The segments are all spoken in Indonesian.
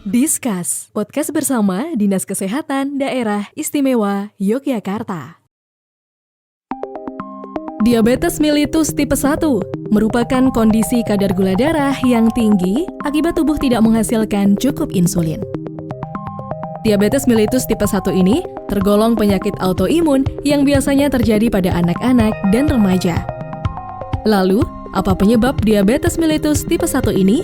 Discuss, podcast bersama Dinas Kesehatan Daerah Istimewa Yogyakarta. Diabetes mellitus tipe 1 merupakan kondisi kadar gula darah yang tinggi akibat tubuh tidak menghasilkan cukup insulin. Diabetes mellitus tipe 1 ini tergolong penyakit autoimun yang biasanya terjadi pada anak-anak dan remaja. Lalu, apa penyebab diabetes mellitus tipe 1 ini?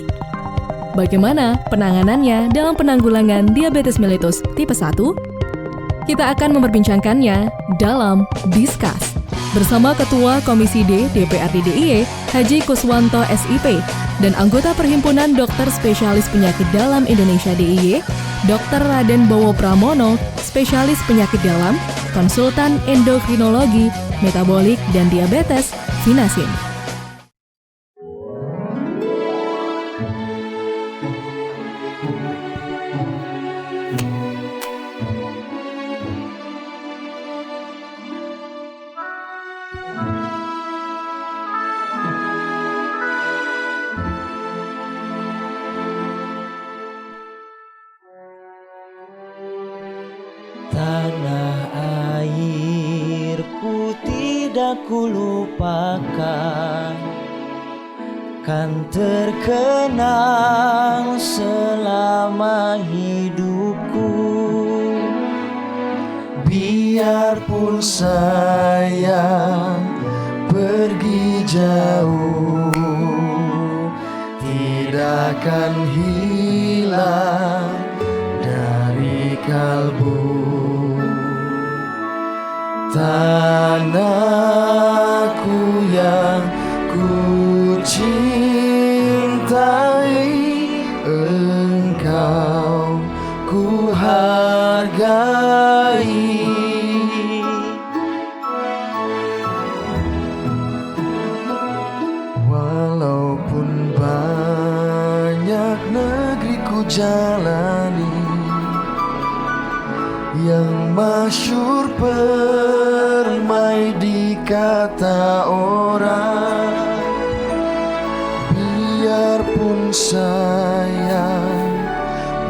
Bagaimana penanganannya dalam penanggulangan diabetes mellitus tipe 1? Kita akan memperbincangkannya dalam Discuss bersama Ketua Komisi D DPRD DIY Haji Kuswanto SIP dan anggota Perhimpunan Dokter Spesialis Penyakit Dalam Indonesia DIY, Dr. Raden Bowo Pramono, Spesialis Penyakit Dalam, Konsultan Endokrinologi, Metabolik, dan Diabetes, Vinasim. Tanah airku tidak kulupakan, kan terkenang selama hidupku. Biarpun saya pergi jauh, tidak akan hilang dari kalbu. Tanahku yang ku cintai, engkau ku hargai. Walaupun banyak negeri ku jalani, yang masyhur permai di kata orang. Biarpun saya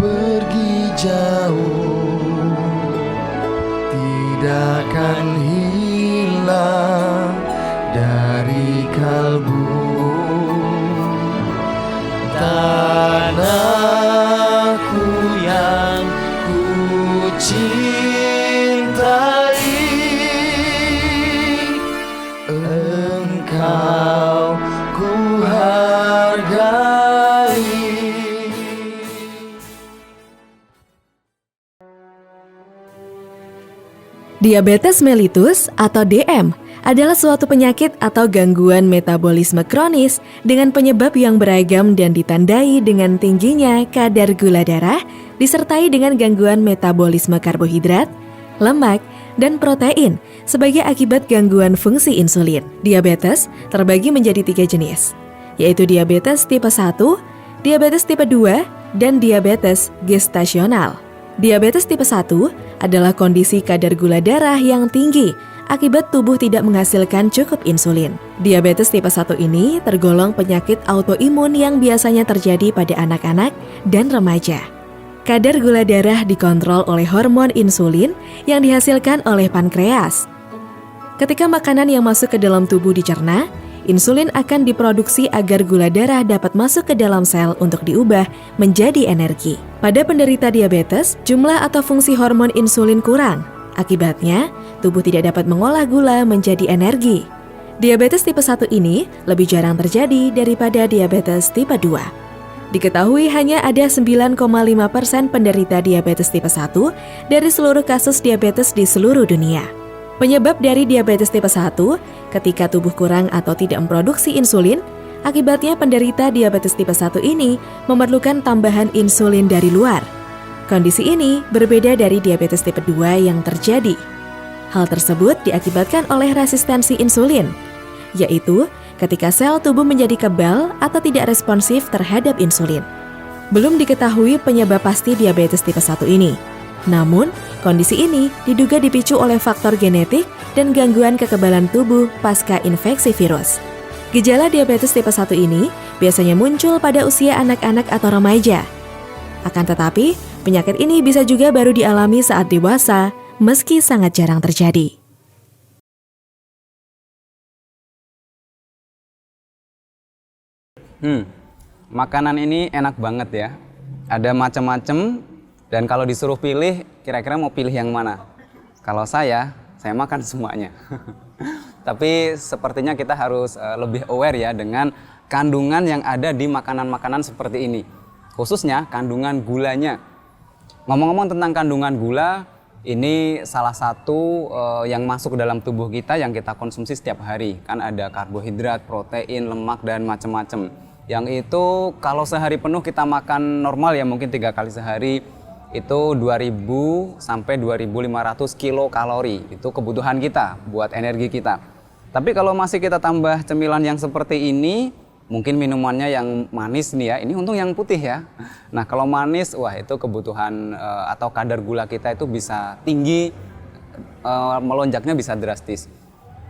pergi jauh, tidak akan hilang dari kalbu. Tanahku yang ku cintai, engkau ku hargai. Diabetes mellitus atau DM adalah suatu penyakit atau gangguan metabolisme kronis dengan penyebab yang beragam dan ditandai dengan tingginya kadar gula darah disertai dengan gangguan metabolisme karbohidrat, lemak, dan protein sebagai akibat gangguan fungsi insulin. Diabetes terbagi menjadi 3 jenis, yaitu diabetes tipe 1, diabetes tipe 2, dan diabetes gestasional. Diabetes tipe 1 adalah kondisi kadar gula darah yang tinggi akibat tubuh tidak menghasilkan cukup insulin. Diabetes tipe 1 ini tergolong penyakit autoimun yang biasanya terjadi pada anak-anak dan remaja. Kadar gula darah dikontrol oleh hormon insulin yang dihasilkan oleh pankreas. Ketika makanan yang masuk ke dalam tubuh dicerna, insulin akan diproduksi agar gula darah dapat masuk ke dalam sel untuk diubah menjadi energi. Pada penderita diabetes, jumlah atau fungsi hormon insulin kurang. Akibatnya, tubuh tidak dapat mengolah gula menjadi energi. Diabetes tipe 1 ini lebih jarang terjadi daripada diabetes tipe 2. Diketahui hanya ada 9,5% penderita diabetes tipe 1 dari seluruh kasus diabetes di seluruh dunia. Penyebab dari diabetes tipe 1 ketika tubuh kurang atau tidak memproduksi insulin, akibatnya penderita diabetes tipe 1 ini memerlukan tambahan insulin dari luar. Kondisi ini berbeda dari diabetes tipe 2 yang terjadi. Hal tersebut diakibatkan oleh resistensi insulin, yaitu ketika sel tubuh menjadi kebal atau tidak responsif terhadap insulin. Belum diketahui penyebab pasti diabetes tipe 1 ini. Namun, kondisi ini diduga dipicu oleh faktor genetik dan gangguan kekebalan tubuh pasca infeksi virus. Gejala diabetes tipe 1 ini biasanya muncul pada usia anak-anak atau remaja. Akan tetapi, penyakit ini bisa juga baru dialami saat dewasa, meski sangat jarang terjadi. Makanan ini enak banget ya. Ada macam-macam dan kalau disuruh pilih, kira-kira mau pilih yang mana? Kalau saya makan semuanya. Tapi sepertinya kita harus lebih aware ya dengan kandungan yang ada di makanan-makanan seperti ini. Khususnya kandungan gulanya. Ngomong-ngomong tentang kandungan gula, ini salah satu yang masuk ke dalam tubuh kita yang kita konsumsi setiap hari. Kan ada karbohidrat, protein, lemak, dan macam-macam. Yang itu kalau sehari penuh kita makan normal ya mungkin 3 kali sehari, itu 2000 sampai 2500 kilokalori. Itu kebutuhan kita buat energi kita. Tapi kalau masih kita tambah cemilan yang seperti ini, mungkin minumannya yang manis nih ya, ini untung yang putih ya. Nah kalau manis, wah itu kebutuhan atau kadar gula kita itu bisa tinggi, melonjaknya bisa drastis.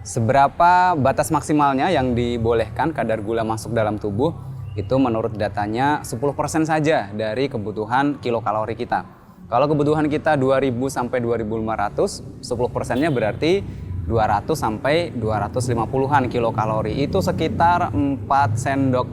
Seberapa batas maksimalnya yang dibolehkan kadar gula masuk dalam tubuh, itu menurut datanya 10% saja dari kebutuhan kilokalori kita. Kalau kebutuhan kita 2000 sampai 2500, 10%-nya berarti 200 sampai 250-an kilokalori. Itu sekitar 4 sendok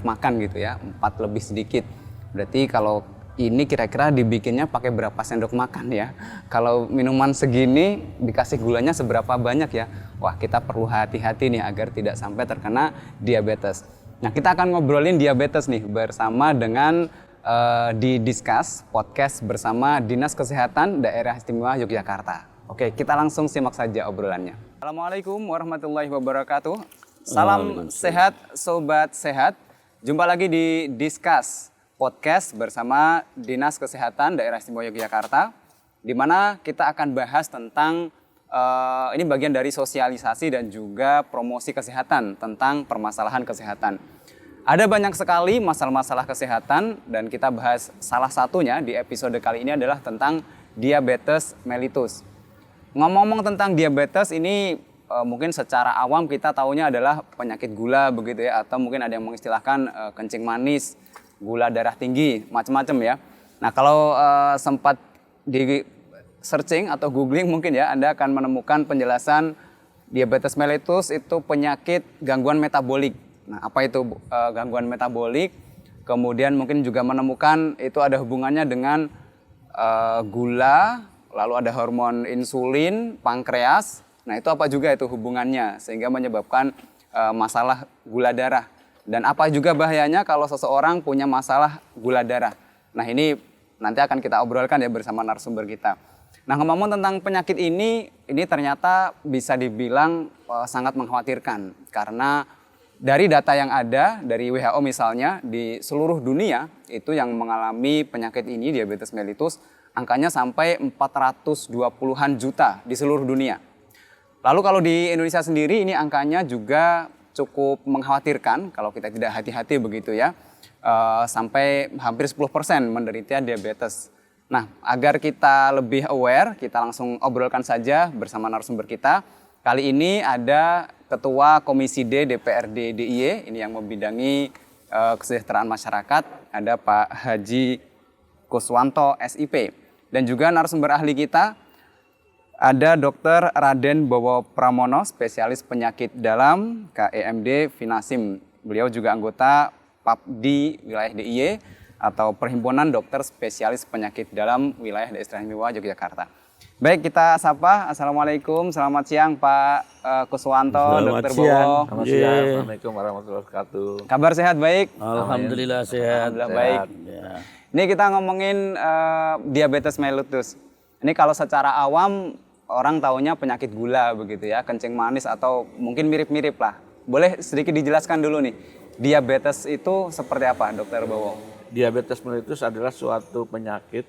makan gitu ya, 4 lebih sedikit. Berarti kalau ini kira-kira dibikinnya pakai berapa sendok makan ya? Kalau minuman segini dikasih gulanya seberapa banyak ya? Wah, kita perlu hati-hati nih agar tidak sampai terkena diabetes. Nah, kita akan ngobrolin diabetes nih bersama dengan di Discuss Podcast bersama Dinas Kesehatan Daerah Istimewa Yogyakarta. Oke, kita langsung simak saja obrolannya. Assalamualaikum warahmatullahi wabarakatuh. Salam sehat, sobat sehat. Jumpa lagi di Discuss Podcast bersama Dinas Kesehatan Daerah Istimewa Yogyakarta, di mana kita akan bahas tentang ini bagian dari sosialisasi dan juga promosi kesehatan tentang permasalahan kesehatan. Ada banyak sekali masalah-masalah kesehatan dan kita bahas salah satunya di episode kali ini adalah tentang diabetes mellitus. Ngomong-ngomong tentang diabetes ini mungkin secara awam kita taunya adalah penyakit gula begitu ya, atau mungkin ada yang mengistilahkan kencing manis, gula darah tinggi, macam-macam ya. Nah kalau sempat di searching atau googling mungkin ya, Anda akan menemukan penjelasan diabetes mellitus itu penyakit gangguan metabolik. Nah apa itu gangguan metabolik? Kemudian mungkin juga menemukan itu ada hubungannya dengan gula, lalu ada hormon insulin, pankreas. Nah itu apa juga itu hubungannya sehingga menyebabkan masalah gula darah. Dan apa juga bahayanya kalau seseorang punya masalah gula darah. Nah ini nanti akan kita obrolkan ya bersama narasumber kita. Nah ngomong tentang penyakit ini ternyata bisa dibilang sangat mengkhawatirkan. Karena dari data yang ada, dari WHO misalnya, di seluruh dunia itu yang mengalami penyakit ini, diabetes mellitus, angkanya sampai 420-an juta di seluruh dunia. Lalu kalau di Indonesia sendiri ini angkanya juga cukup mengkhawatirkan kalau kita tidak hati-hati begitu ya, sampai hampir 10% menderita diabetes. Nah, agar kita lebih aware, kita langsung obrolkan saja bersama narasumber kita. Kali ini ada Ketua Komisi D DPRD DIY, ini yang membidangi kesejahteraan masyarakat, ada Pak Haji Kuswanto SIP. Dan juga narasumber ahli kita, ada Dr. Raden Bowo Pramono, spesialis penyakit dalam KEMD Finasim. Beliau juga anggota PAPDI wilayah DIY atau Perhimpunan Dokter Spesialis Penyakit Dalam Wilayah Daerah Istimewa Yogyakarta. Baik, kita sapa. Assalamualaikum, selamat siang Pak Kuswanto, Dr. Bowo. Selamat siang, Assalamualaikum warahmatullahi wabarakatuh. Kabar sehat baik? Alhamdulillah sehat. Alhamdulillah baik. Ya. Ini kita ngomongin diabetes mellitus. Ini kalau secara awam orang taunya penyakit gula begitu ya, kencing manis atau mungkin mirip-mirip lah. Boleh sedikit dijelaskan dulu nih, diabetes itu seperti apa, Dokter Bowo? Diabetes mellitus adalah suatu penyakit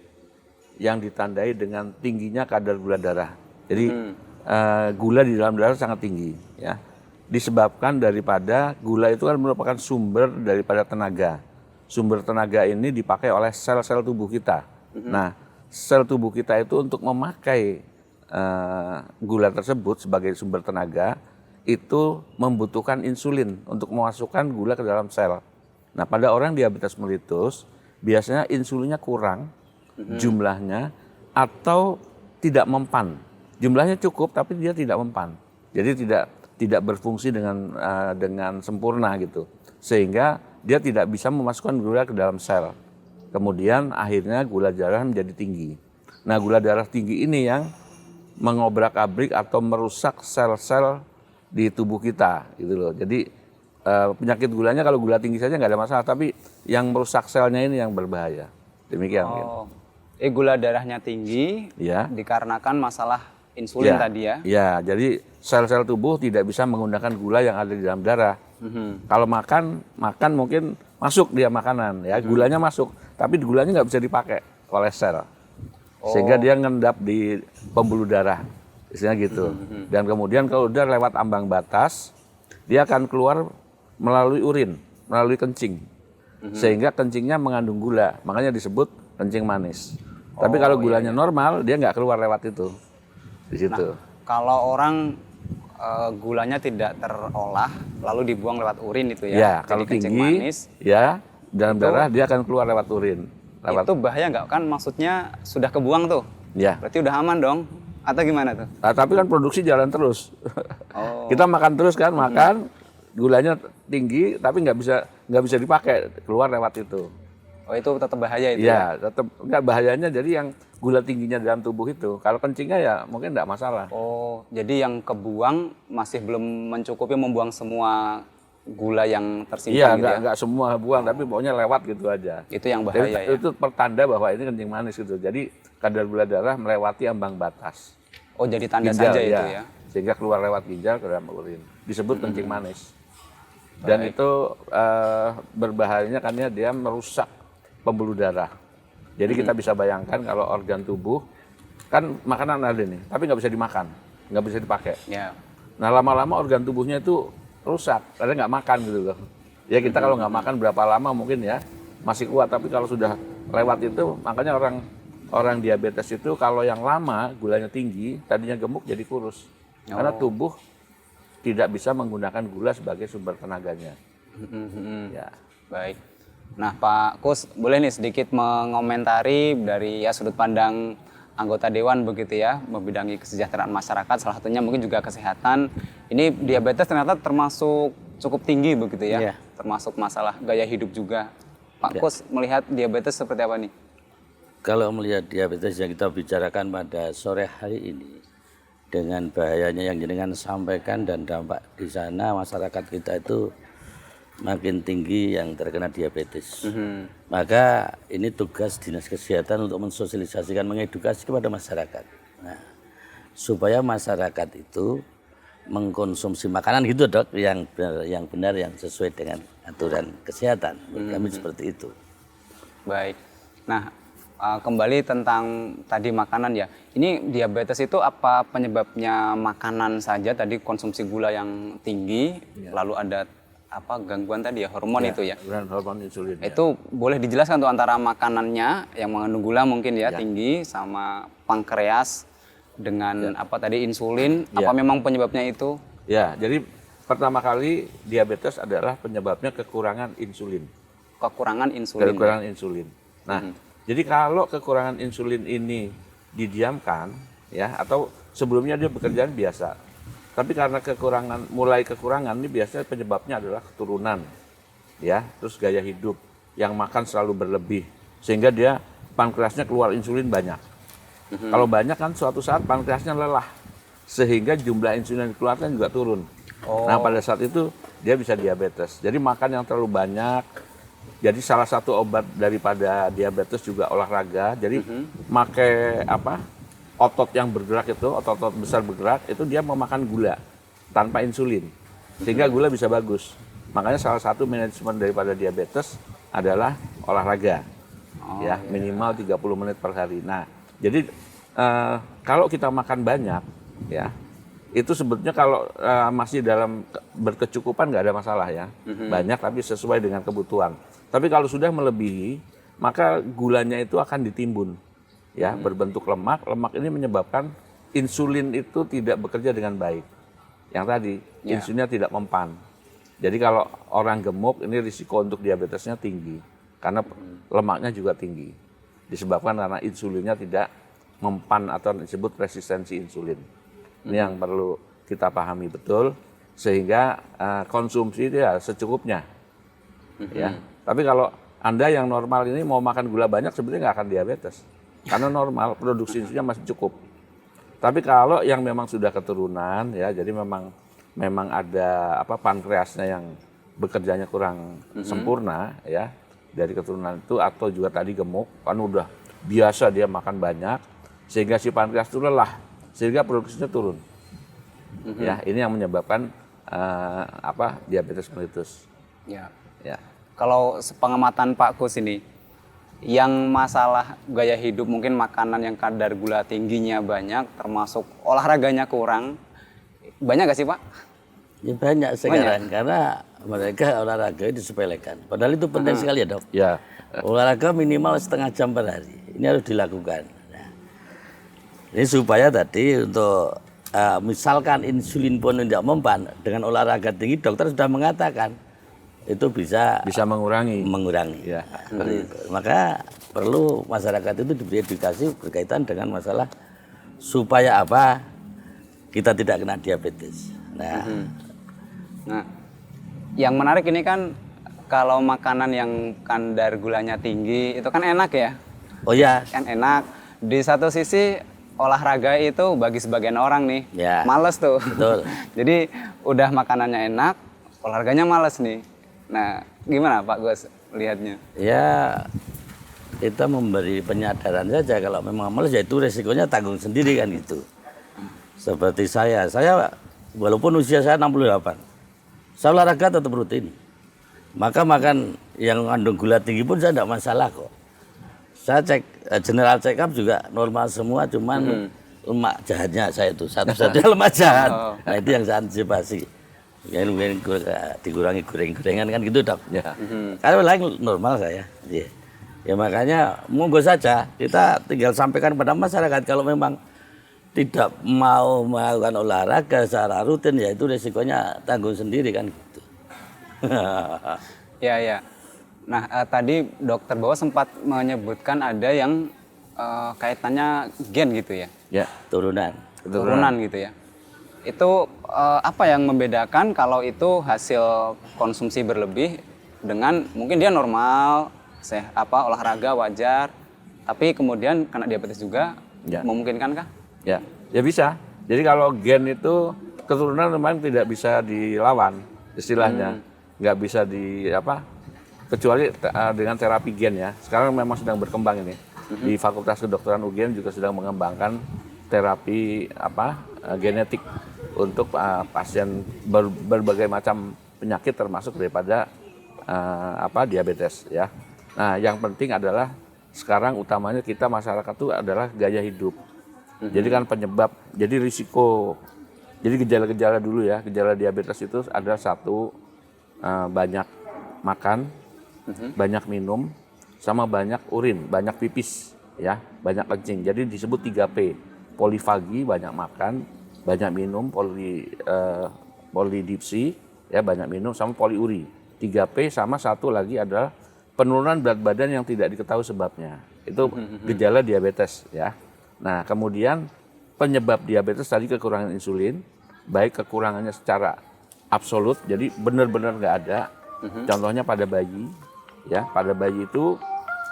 yang ditandai dengan tingginya kadar gula darah. Jadi gula di dalam darah sangat tinggi, ya. Disebabkan daripada gula itu kan merupakan sumber daripada tenaga. Sumber tenaga ini dipakai oleh sel-sel tubuh kita. Nah, sel tubuh kita itu untuk memakai gula tersebut sebagai sumber tenaga itu membutuhkan insulin untuk memasukkan gula ke dalam sel. Nah, pada orang diabetes mellitus biasanya insulinnya kurang jumlahnya atau tidak mempan. Jumlahnya cukup tapi dia tidak mempan. Jadi tidak berfungsi dengan sempurna gitu. Sehingga dia tidak bisa memasukkan gula ke dalam sel. Kemudian akhirnya gula darah menjadi tinggi. Nah, gula darah tinggi ini yang mengobrak-abrik atau merusak sel-sel di tubuh kita gitu loh. Jadi penyakit gulanya kalau gula tinggi saja nggak ada masalah, tapi yang merusak selnya ini yang berbahaya. Demikian. Oh, gula darahnya tinggi Ya. dikarenakan masalah insulin tadi ya? Ya, jadi sel-sel tubuh tidak bisa menggunakan gula yang ada di dalam darah. Kalau makan mungkin masuk dia makanan, ya gulanya masuk, tapi gulanya nggak bisa dipakai oleh sel, sehingga dia ngendap di pembuluh darah, istilahnya gitu. Dan kemudian kalau udah lewat ambang batas, dia akan keluar melalui urin, melalui kencing, sehingga kencingnya mengandung gula, makanya disebut kencing manis. Tapi kalau gulanya normal, dia nggak keluar lewat itu, di situ. Kalau orang gulanya tidak terolah, lalu dibuang lewat urin itu ya? Ya, Jadi kalau kencing tinggi, manis, ya dalam darah dia akan keluar lewat urin. itu bahaya nggak? Kan maksudnya sudah kebuang tuh, Ya. berarti udah aman dong? Atau gimana tuh? Nah, tapi kan produksi jalan terus. Oh. Kita makan terus kan, makan gulanya tinggi, tapi nggak bisa dipakai, keluar lewat itu. Oh, itu tetap bahaya itu ya? Ya, tetap nggak bahayanya. Jadi yang gula tingginya dalam tubuh itu, kalau kencingnya ya mungkin nggak masalah. Oh, jadi yang kebuang masih belum mencukupi membuang semua gula yang Iya, tersimpan gitu ya? nggak semua buang, tapi pokoknya lewat gitu aja. Itu yang Jadi, bahaya ya? itu pertanda bahwa ini kencing manis gitu. Jadi kadar gula darah melewati ambang batas. Oh, jadi tanda Ginjal, saja itu ya? Sehingga keluar lewat ginjal ke dalam urin. Disebut kencing manis. Dan itu berbahayanya karena dia merusak pembuluh darah. Jadi kita bisa bayangkan kalau organ tubuh, kan makanan ada nih, tapi nggak bisa dimakan, nggak bisa dipakai. Ya. Nah, lama-lama organ tubuhnya itu rusak, karena nggak makan gitu loh. Ya kita kalau nggak makan berapa lama mungkin ya masih kuat, tapi kalau sudah lewat itu, makanya orang diabetes itu kalau yang lama gulanya tinggi, tadinya gemuk jadi kurus. Karena tubuh tidak bisa menggunakan gula sebagai sumber tenaganya. Ya. Baik. Nah, Pak Kus, boleh nih sedikit mengomentari dari ya sudut pandang anggota dewan begitu ya, membidangi kesejahteraan masyarakat, salah satunya mungkin juga kesehatan. Ini diabetes ternyata termasuk cukup tinggi begitu ya, Iya. termasuk masalah gaya hidup juga. Pak Kus melihat diabetes seperti apa nih? Kalau melihat diabetes yang kita bicarakan pada sore hari ini, dengan bahayanya yang jenengan sampaikan dan dampak di sana masyarakat kita itu makin tinggi yang terkena diabetes. Maka ini tugas Dinas Kesehatan untuk mensosialisasikan, mengedukasi kepada masyarakat. Nah, supaya masyarakat itu mengkonsumsi makanan gitu dok, yang benar, yang sesuai dengan aturan kesehatan. Menurut kami seperti itu. Baik. Nah, kembali tentang tadi makanan ya. Ini diabetes itu apa penyebabnya makanan saja? Tadi konsumsi gula yang tinggi, lalu ada apa gangguan tadi ya, hormon itu ya. Hormon insulin. Itu boleh dijelaskan tuh antara makanannya yang mengandung gula mungkin ya, tinggi sama pankreas dengan apa tadi insulin, apa memang penyebabnya itu? Ya, jadi pertama kali diabetes adalah penyebabnya kekurangan insulin. Kekurangan insulin. Kekurangan insulin. Nah, jadi kalau kekurangan insulin ini didiamkan ya, atau sebelumnya dia bekerjaan biasa. Tapi karena mulai kekurangan ini biasanya penyebabnya adalah keturunan, ya, terus gaya hidup yang makan selalu berlebih, sehingga dia pankreasnya keluar insulin banyak. Kalau banyak kan suatu saat pankreasnya lelah, sehingga jumlah insulin yang dikeluarkan juga turun. Nah pada saat itu dia bisa diabetes. Jadi makan yang terlalu banyak. Jadi salah satu obat daripada diabetes juga olahraga. Jadi pakai otot yang bergerak itu, otot-otot besar bergerak, itu dia memakan gula tanpa insulin. Sehingga gula bisa bagus. Makanya salah satu manajemen daripada diabetes adalah olahraga. Ya, minimal 30 menit per hari. Nah, jadi kalau kita makan banyak, ya, itu sebetulnya kalau masih dalam berkecukupan nggak ada masalah ya. Banyak tapi sesuai dengan kebutuhan. Tapi kalau sudah melebihi, maka gulanya itu akan ditimbun. Ya, berbentuk lemak. Lemak ini menyebabkan insulin itu tidak bekerja dengan baik. Yang tadi, insulinnya tidak mempan. Jadi kalau orang gemuk ini risiko untuk diabetesnya tinggi karena lemaknya juga tinggi. Disebabkan karena insulinnya tidak mempan atau disebut resistensi insulin. Ini yang perlu kita pahami betul sehingga konsumsi itu ya secukupnya. Ya. Tapi kalau Anda yang normal ini mau makan gula banyak sebenarnya nggak akan diabetes. Karena normal, produksi insulinnya masih cukup. Tapi kalau yang memang sudah keturunan ya, jadi memang ada pankreasnya yang bekerjanya kurang sempurna ya dari keturunan itu atau juga tadi gemuk kan udah biasa dia makan banyak sehingga si pankreas itu lelah sehingga produksinya turun. Ya, ini yang menyebabkan diabetes mellitus. Ya. Ya. Kalau sepengamatan Pak Kus ini, yang masalah gaya hidup mungkin makanan yang kadar gula tingginya banyak, termasuk olahraganya kurang, banyak gak sih Pak? Ya banyak sekarang karena mereka olahraga disepelekan. Padahal itu penting sekali ya dok. Ya. Olahraga minimal setengah jam per hari. Ini harus dilakukan. Nah, ini supaya tadi untuk misalkan insulin pun tidak mempan dengan olahraga tinggi, dokter sudah mengatakan itu bisa mengurangi. Ya. Nah, maka perlu masyarakat itu diberi edukasi berkaitan dengan masalah supaya apa kita tidak kena diabetes. Nah, yang menarik ini kan kalau makanan yang kadar gulanya tinggi itu kan enak ya. Oh ya. Kan enak. Di satu sisi olahraga itu bagi sebagian orang nih Ya. males tuh. Betul. Jadi udah makanannya enak, olahraganya males nih. Nah, gimana Pak Gus lihatnya? Ya kita memberi penyadaran saja kalau memang males ya itu resikonya tanggung sendiri kan gitu. Seperti saya walaupun usia saya 68, saya olahraga tetap rutin. Maka makan yang mengandung gula tinggi pun saya tidak masalah kok. Saya cek general check up juga normal semua, cuman lemak jahatnya saya itu satu-satunya lemak jahat. Nah itu yang saya antisipasi. Mungkin dikurangi goreng-gorengan kan gitu dok. Ya. Kalau lain normal saya. Ya makanya monggo saja kita tinggal sampaikan pada masyarakat kalau memang tidak mau melakukan olahraga secara rutin ya itu resikonya tanggung sendiri kan gitu. Ya. Nah, tadi Dokter Bawa sempat menyebutkan ada yang kaitannya gen gitu ya? Ya. Turunan Gitu ya. Itu apa yang membedakan kalau itu hasil konsumsi berlebih dengan mungkin dia normal, olahraga wajar, tapi kemudian kena diabetes juga, Ya. memungkinkankah? Ya bisa. Jadi kalau gen itu keturunan memang tidak bisa dilawan istilahnya, nggak bisa kecuali dengan terapi gen ya. Sekarang memang sedang berkembang ini di Fakultas Kedokteran UGM juga sedang mengembangkan terapi genetik untuk pasien berbagai macam penyakit termasuk daripada diabetes ya. Nah yang penting adalah sekarang utamanya kita masyarakat itu adalah gaya hidup. Jadi kan penyebab, jadi risiko, jadi gejala-gejala dulu ya, gejala diabetes itu ada satu, banyak makan, banyak minum, sama banyak urin, banyak pipis, ya, banyak kencing. Jadi disebut 3P, polifagi, banyak makan, banyak minum, polidipsi, ya banyak minum, sama poliuri. 3P sama satu lagi adalah penurunan berat badan yang tidak diketahui sebabnya. Itu gejala diabetes, ya. Nah, kemudian penyebab diabetes tadi kekurangan insulin, baik kekurangannya secara absolut, jadi benar-benar nggak ada. Contohnya pada bayi, ya pada bayi itu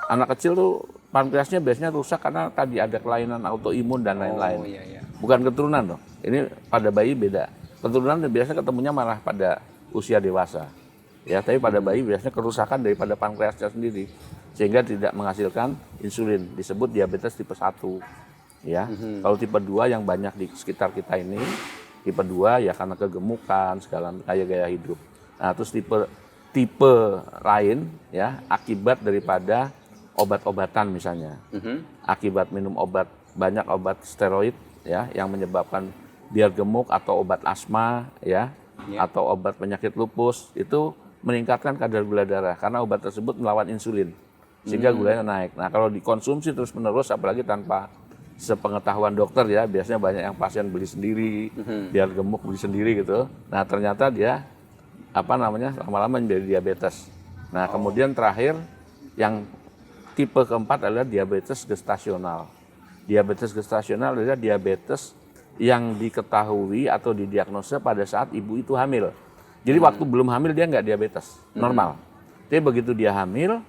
anak kecil tuh pankreasnya biasanya rusak karena tadi ada kelainan autoimun dan lain-lain. Iya. Bukan keturunan loh. Ini pada bayi beda. Keturunan biasanya ketemunya malah pada usia dewasa. Ya, tapi pada bayi biasanya kerusakan daripada pankreasnya sendiri sehingga tidak menghasilkan insulin. Disebut diabetes tipe 1. Ya. Kalau tipe 2 yang banyak di sekitar kita ini, tipe 2 ya karena kegemukan, segala gaya hidup. Nah, terus tipe lain ya akibat daripada obat-obatan misalnya. Akibat minum banyak obat steroid ya yang menyebabkan biar gemuk atau obat asma ya atau obat penyakit lupus itu meningkatkan kadar gula darah karena obat tersebut melawan insulin sehingga gulanya naik. Nah, kalau dikonsumsi terus-menerus apalagi tanpa sepengetahuan dokter ya, biasanya banyak yang pasien beli sendiri, biar gemuk beli sendiri gitu. Nah, ternyata dia lama-lama menjadi diabetes. Nah, kemudian terakhir yang tipe keempat adalah diabetes gestasional. Diabetes gestasional adalah diabetes yang diketahui atau didiagnosa pada saat ibu itu hamil. Jadi waktu belum hamil dia nggak diabetes, normal. Tapi begitu dia hamil,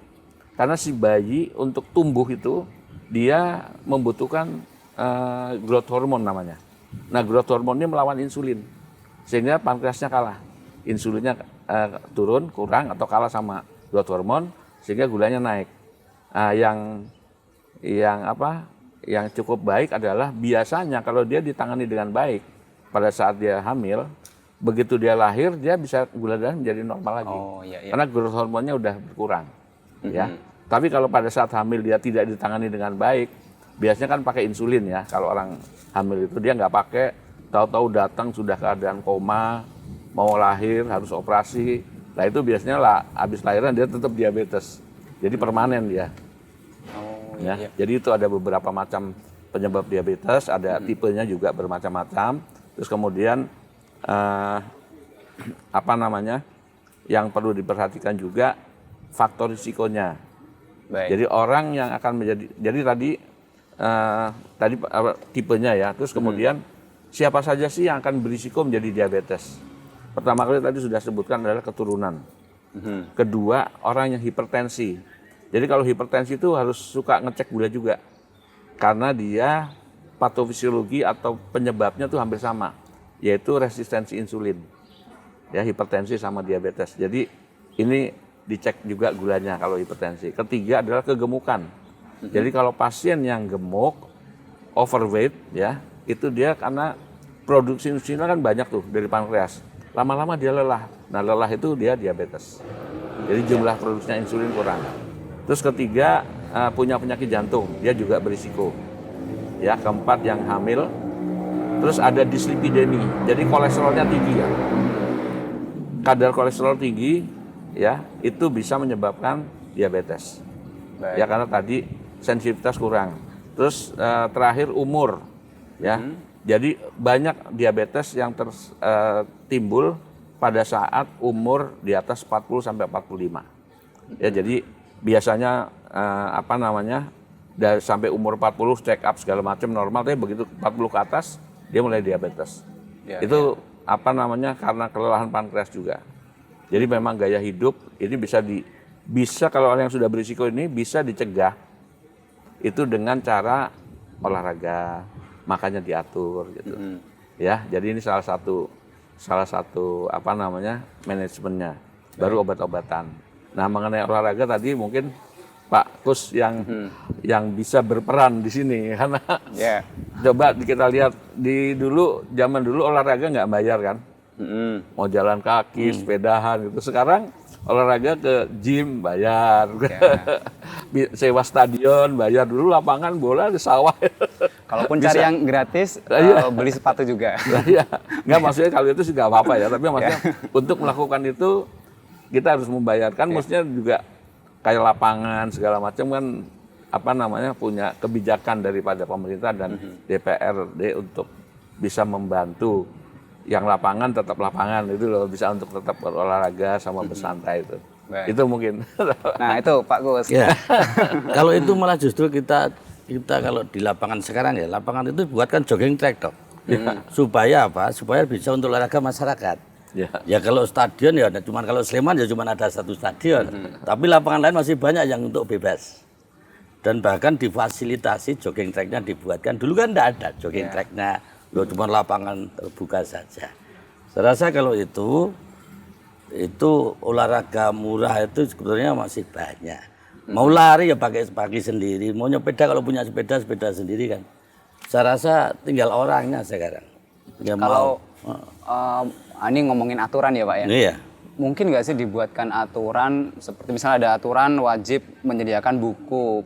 karena si bayi untuk tumbuh itu dia membutuhkan growth hormone namanya. Nah, growth hormone ini melawan insulin, sehingga pankreasnya kalah. Insulinnya turun, kurang atau kalah sama growth hormone, sehingga gulanya naik. Yang cukup baik adalah biasanya kalau dia ditangani dengan baik pada saat dia hamil, begitu dia lahir dia bisa gula darah menjadi normal lagi. Karena growth hormonnya udah berkurang. Ya. Tapi kalau pada saat hamil dia tidak ditangani dengan baik, biasanya kan pakai insulin ya. Kalau orang hamil itu dia nggak pakai, tahu-tahu datang sudah keadaan koma, mau lahir harus operasi. Nah itu biasanya habis lahiran dia tetap diabetes. Jadi permanen dia. Jadi itu ada beberapa macam penyebab diabetes, ada tipenya juga bermacam-macam. Terus kemudian yang perlu diperhatikan juga faktor risikonya. Baik. Jadi orang yang akan jadi tadi tipenya ya. Terus kemudian siapa saja sih yang akan berisiko menjadi diabetes? Pertama kali tadi sudah sebutkan adalah keturunan. Kedua, orang yang hipertensi. Jadi kalau hipertensi itu harus suka ngecek gula juga. Karena dia patofisiologi atau penyebabnya tuh hampir sama, yaitu resistensi insulin. Ya, hipertensi sama diabetes. Jadi ini dicek juga gulanya kalau hipertensi. Ketiga adalah kegemukan. Jadi kalau pasien yang gemuk, overweight ya, itu dia karena produksi insulin kan banyak tuh dari pankreas. Lama-lama dia lelah. Nah, lelah itu dia diabetes. Jadi jumlah produksinya insulin kurang. Terus ketiga punya penyakit jantung, dia juga berisiko. Ya, keempat yang hamil. Terus ada dislipidemi, jadi kolesterolnya tinggi ya. Kadar kolesterol tinggi ya, itu bisa menyebabkan diabetes. Baik. Ya karena tadi sensitivitas kurang. Terus terakhir umur ya. Jadi banyak diabetes yang timbul pada saat umur di atas 40 sampai 45. Ya jadi biasanya sampai umur 40 check up segala macam normal, tapi begitu 40 ke atas dia mulai diabetes. Itu karena kelelahan pankreas juga. Jadi memang gaya hidup ini bisa kalau orang yang sudah berisiko ini bisa dicegah itu dengan cara olahraga, makannya diatur gitu. Ya, jadi ini salah satu manajemennya. Baru obat-obatan. Nah, mengenai olahraga tadi mungkin Pak Kus yang bisa berperan di sini karena coba kita lihat zaman dulu olahraga nggak bayar kan, mau jalan kaki, sepedahan gitu. Sekarang olahraga ke gym bayar, sewa stadion bayar, dulu lapangan bola di sawah. Kalaupun cari yang gratis, beli sepatu juga. Nggak maksudnya kalau itu sih nggak apa-apa ya, tapi maksudnya untuk melakukan itu kita harus membayarkan, maksudnya juga kayak lapangan segala macam kan punya kebijakan daripada pemerintah dan DPRD untuk bisa membantu yang lapangan tetap lapangan itu loh, bisa untuk tetap berolahraga sama bersantai itu. Baik. Itu mungkin. Nah itu Pak Gus. Ya. Kalau itu malah justru kita kalau di lapangan sekarang ya, lapangan itu buatkan jogging track dong. Supaya apa? Supaya bisa untuk olahraga masyarakat. Ya kalau stadion ya cuma kalau Sleman ya cuma ada satu stadion. Tapi lapangan lain masih banyak yang untuk bebas. Dan bahkan difasilitasi jogging tracknya dibuatkan. Dulu kan tidak ada jogging tracknya, cuma lapangan terbuka saja. Saya rasa kalau itu olahraga murah itu sebetulnya masih banyak. Mau lari ya pakai sendiri, mau nyepeda kalau punya sepeda sendiri kan. Saya rasa tinggal orangnya sekarang. Kalau ini ngomongin aturan ya Pak ya? Iya. Mungkin nggak sih dibuatkan aturan seperti misalnya ada aturan wajib menyediakan buku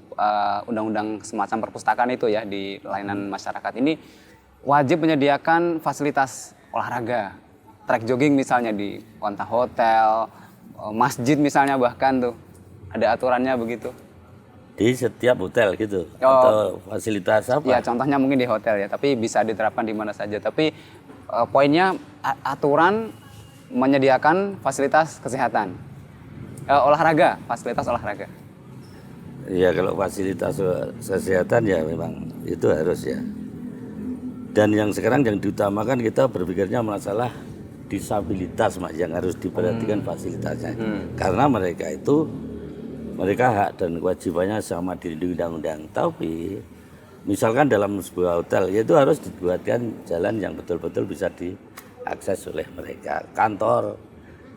undang-undang semacam perpustakaan itu ya di layanan masyarakat ini wajib menyediakan fasilitas olahraga, track jogging misalnya di kontak hotel, masjid misalnya bahkan tuh ada aturannya begitu. Di setiap hotel gitu atau fasilitas apa? Ya contohnya mungkin di hotel ya, tapi bisa diterapkan di mana saja. Tapi poinnya aturan menyediakan fasilitas kesehatan, olahraga, fasilitas olahraga. Ya kalau fasilitas kesehatan ya memang itu harus ya. Dan yang sekarang yang diutamakan kita berpikirnya masalah disabilitas Mas yang harus diperhatikan fasilitasnya. Karena mereka hak dan kewajibannya sama dilindungi undang-undang. Tapi misalkan dalam sebuah hotel itu harus dibuatkan jalan yang betul-betul bisa diakses oleh mereka. Kantor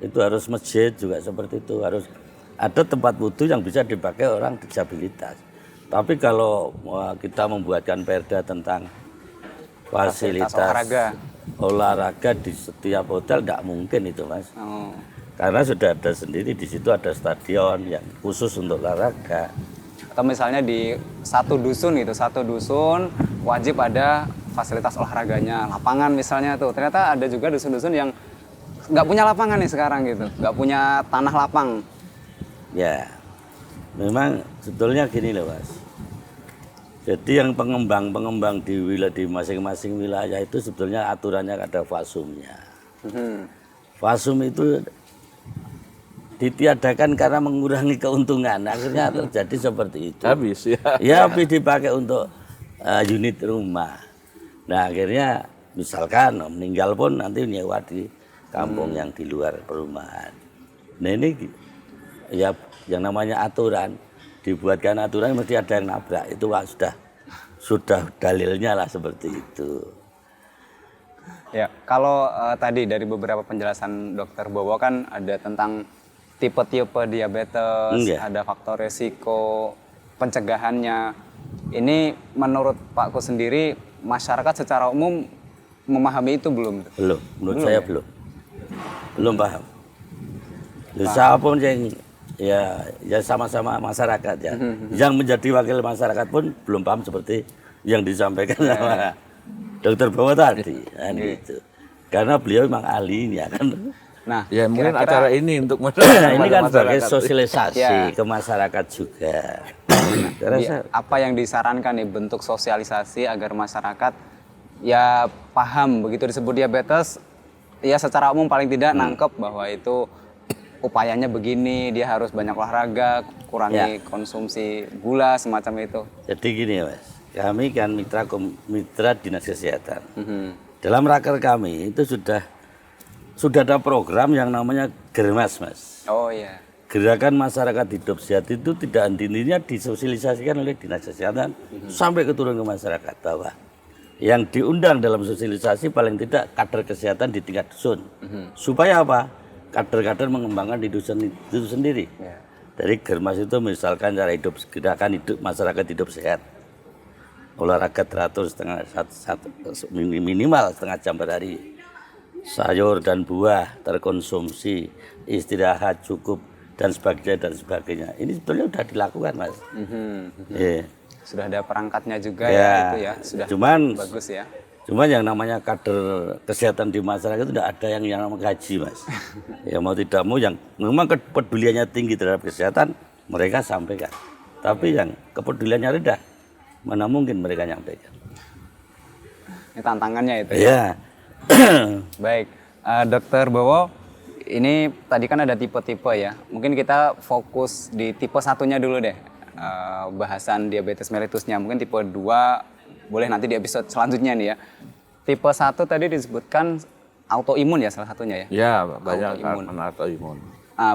itu harus, masjid juga seperti itu, harus ada tempat wudhu yang bisa dipakai orang disabilitas. Tapi kalau kita membuatkan perda tentang fasilitas olahraga di setiap hotel tidak mungkin itu Mas. Karena sudah ada sendiri di situ, ada stadion yang khusus untuk olahraga. Atau misalnya di satu dusun gitu, satu dusun wajib ada fasilitas olahraganya, lapangan misalnya tuh. Ternyata ada juga dusun-dusun yang nggak punya lapangan nih sekarang gitu, nggak punya tanah lapang. Ya, memang sebetulnya gini loh Mas. Jadi yang pengembang di masing-masing wilayah itu sebetulnya aturannya ada fasumnya. Fasum itu ditiadakan karena mengurangi keuntungan, akhirnya terjadi seperti itu. Habis ya. Ya, habis dipakai untuk unit rumah. Nah akhirnya misalkan meninggal pun nanti nyewa di kampung yang di luar perumahan. Nah ini ya yang namanya aturan, dibuatkan aturan mesti ada yang nabrak, itu sudah dalilnya lah seperti itu. Ya, kalau tadi dari beberapa penjelasan Dokter Bowo kan ada tentang tipe-tipe diabetes, ada faktor resiko, pencegahannya. Ini menurut Pakku sendiri, masyarakat secara umum memahami itu belum? Belum, menurut saya ya? belum paham. Siapapun yang ya sama-sama masyarakat ya. Yang menjadi wakil masyarakat pun belum paham seperti yang disampaikan sama Dokter Bowo tadi. Kan gitu. Karena beliau memang ahlinya kan. Nah, ya mungkin acara ini untuk ini kan sebagai sosialisasi ke masyarakat juga. Apa yang disarankan nih bentuk sosialisasi agar masyarakat ya paham begitu disebut diabetes, ya secara umum paling tidak nangkep bahwa itu upayanya begini, dia harus banyak olahraga, kurangi konsumsi gula semacam itu. Jadi gini Mas, kami kan mitra dinas kesehatan. Dalam raker kami itu sudah ada program yang namanya Germas Mas. Oh iya. Gerakan masyarakat hidup sehat itu tidak henti-hentinya disosialisasikan oleh dinas kesehatan sampai ke turun ke masyarakat bawah. Yang diundang dalam sosialisasi paling tidak kader kesehatan di tingkat dusun. Supaya apa? Kader-kader mengembangkan di dusun itu sendiri. Dari Germas itu misalkan cara hidup, gerakan hidup masyarakat hidup sehat. Olahraga teratur minimal setengah jam per hari. Sayur dan buah terkonsumsi, istirahat cukup dan sebagainya. Ini sebetulnya sudah dilakukan Mas. Sudah ada perangkatnya juga ya itu ya. Sudah bagus ya. Cuman yang namanya kader kesehatan di masyarakat itu tidak ada yang namanya gaji Mas. Ya mau tidak mau yang memang kepeduliannya tinggi terhadap kesehatan mereka sampaikan. Tapi yang kepeduliannya rendah mana mungkin mereka nyampaikan. Ini tantangannya itu ya. Baik, Dokter Bowo, ini tadi kan ada tipe-tipe ya. Mungkin kita fokus di tipe satunya dulu deh. Bahasan diabetes mellitusnya. Mungkin tipe 2 boleh nanti di episode selanjutnya nih ya. Tipe 1 tadi disebutkan autoimun ya salah satunya ya? Ya, banyak autoimun.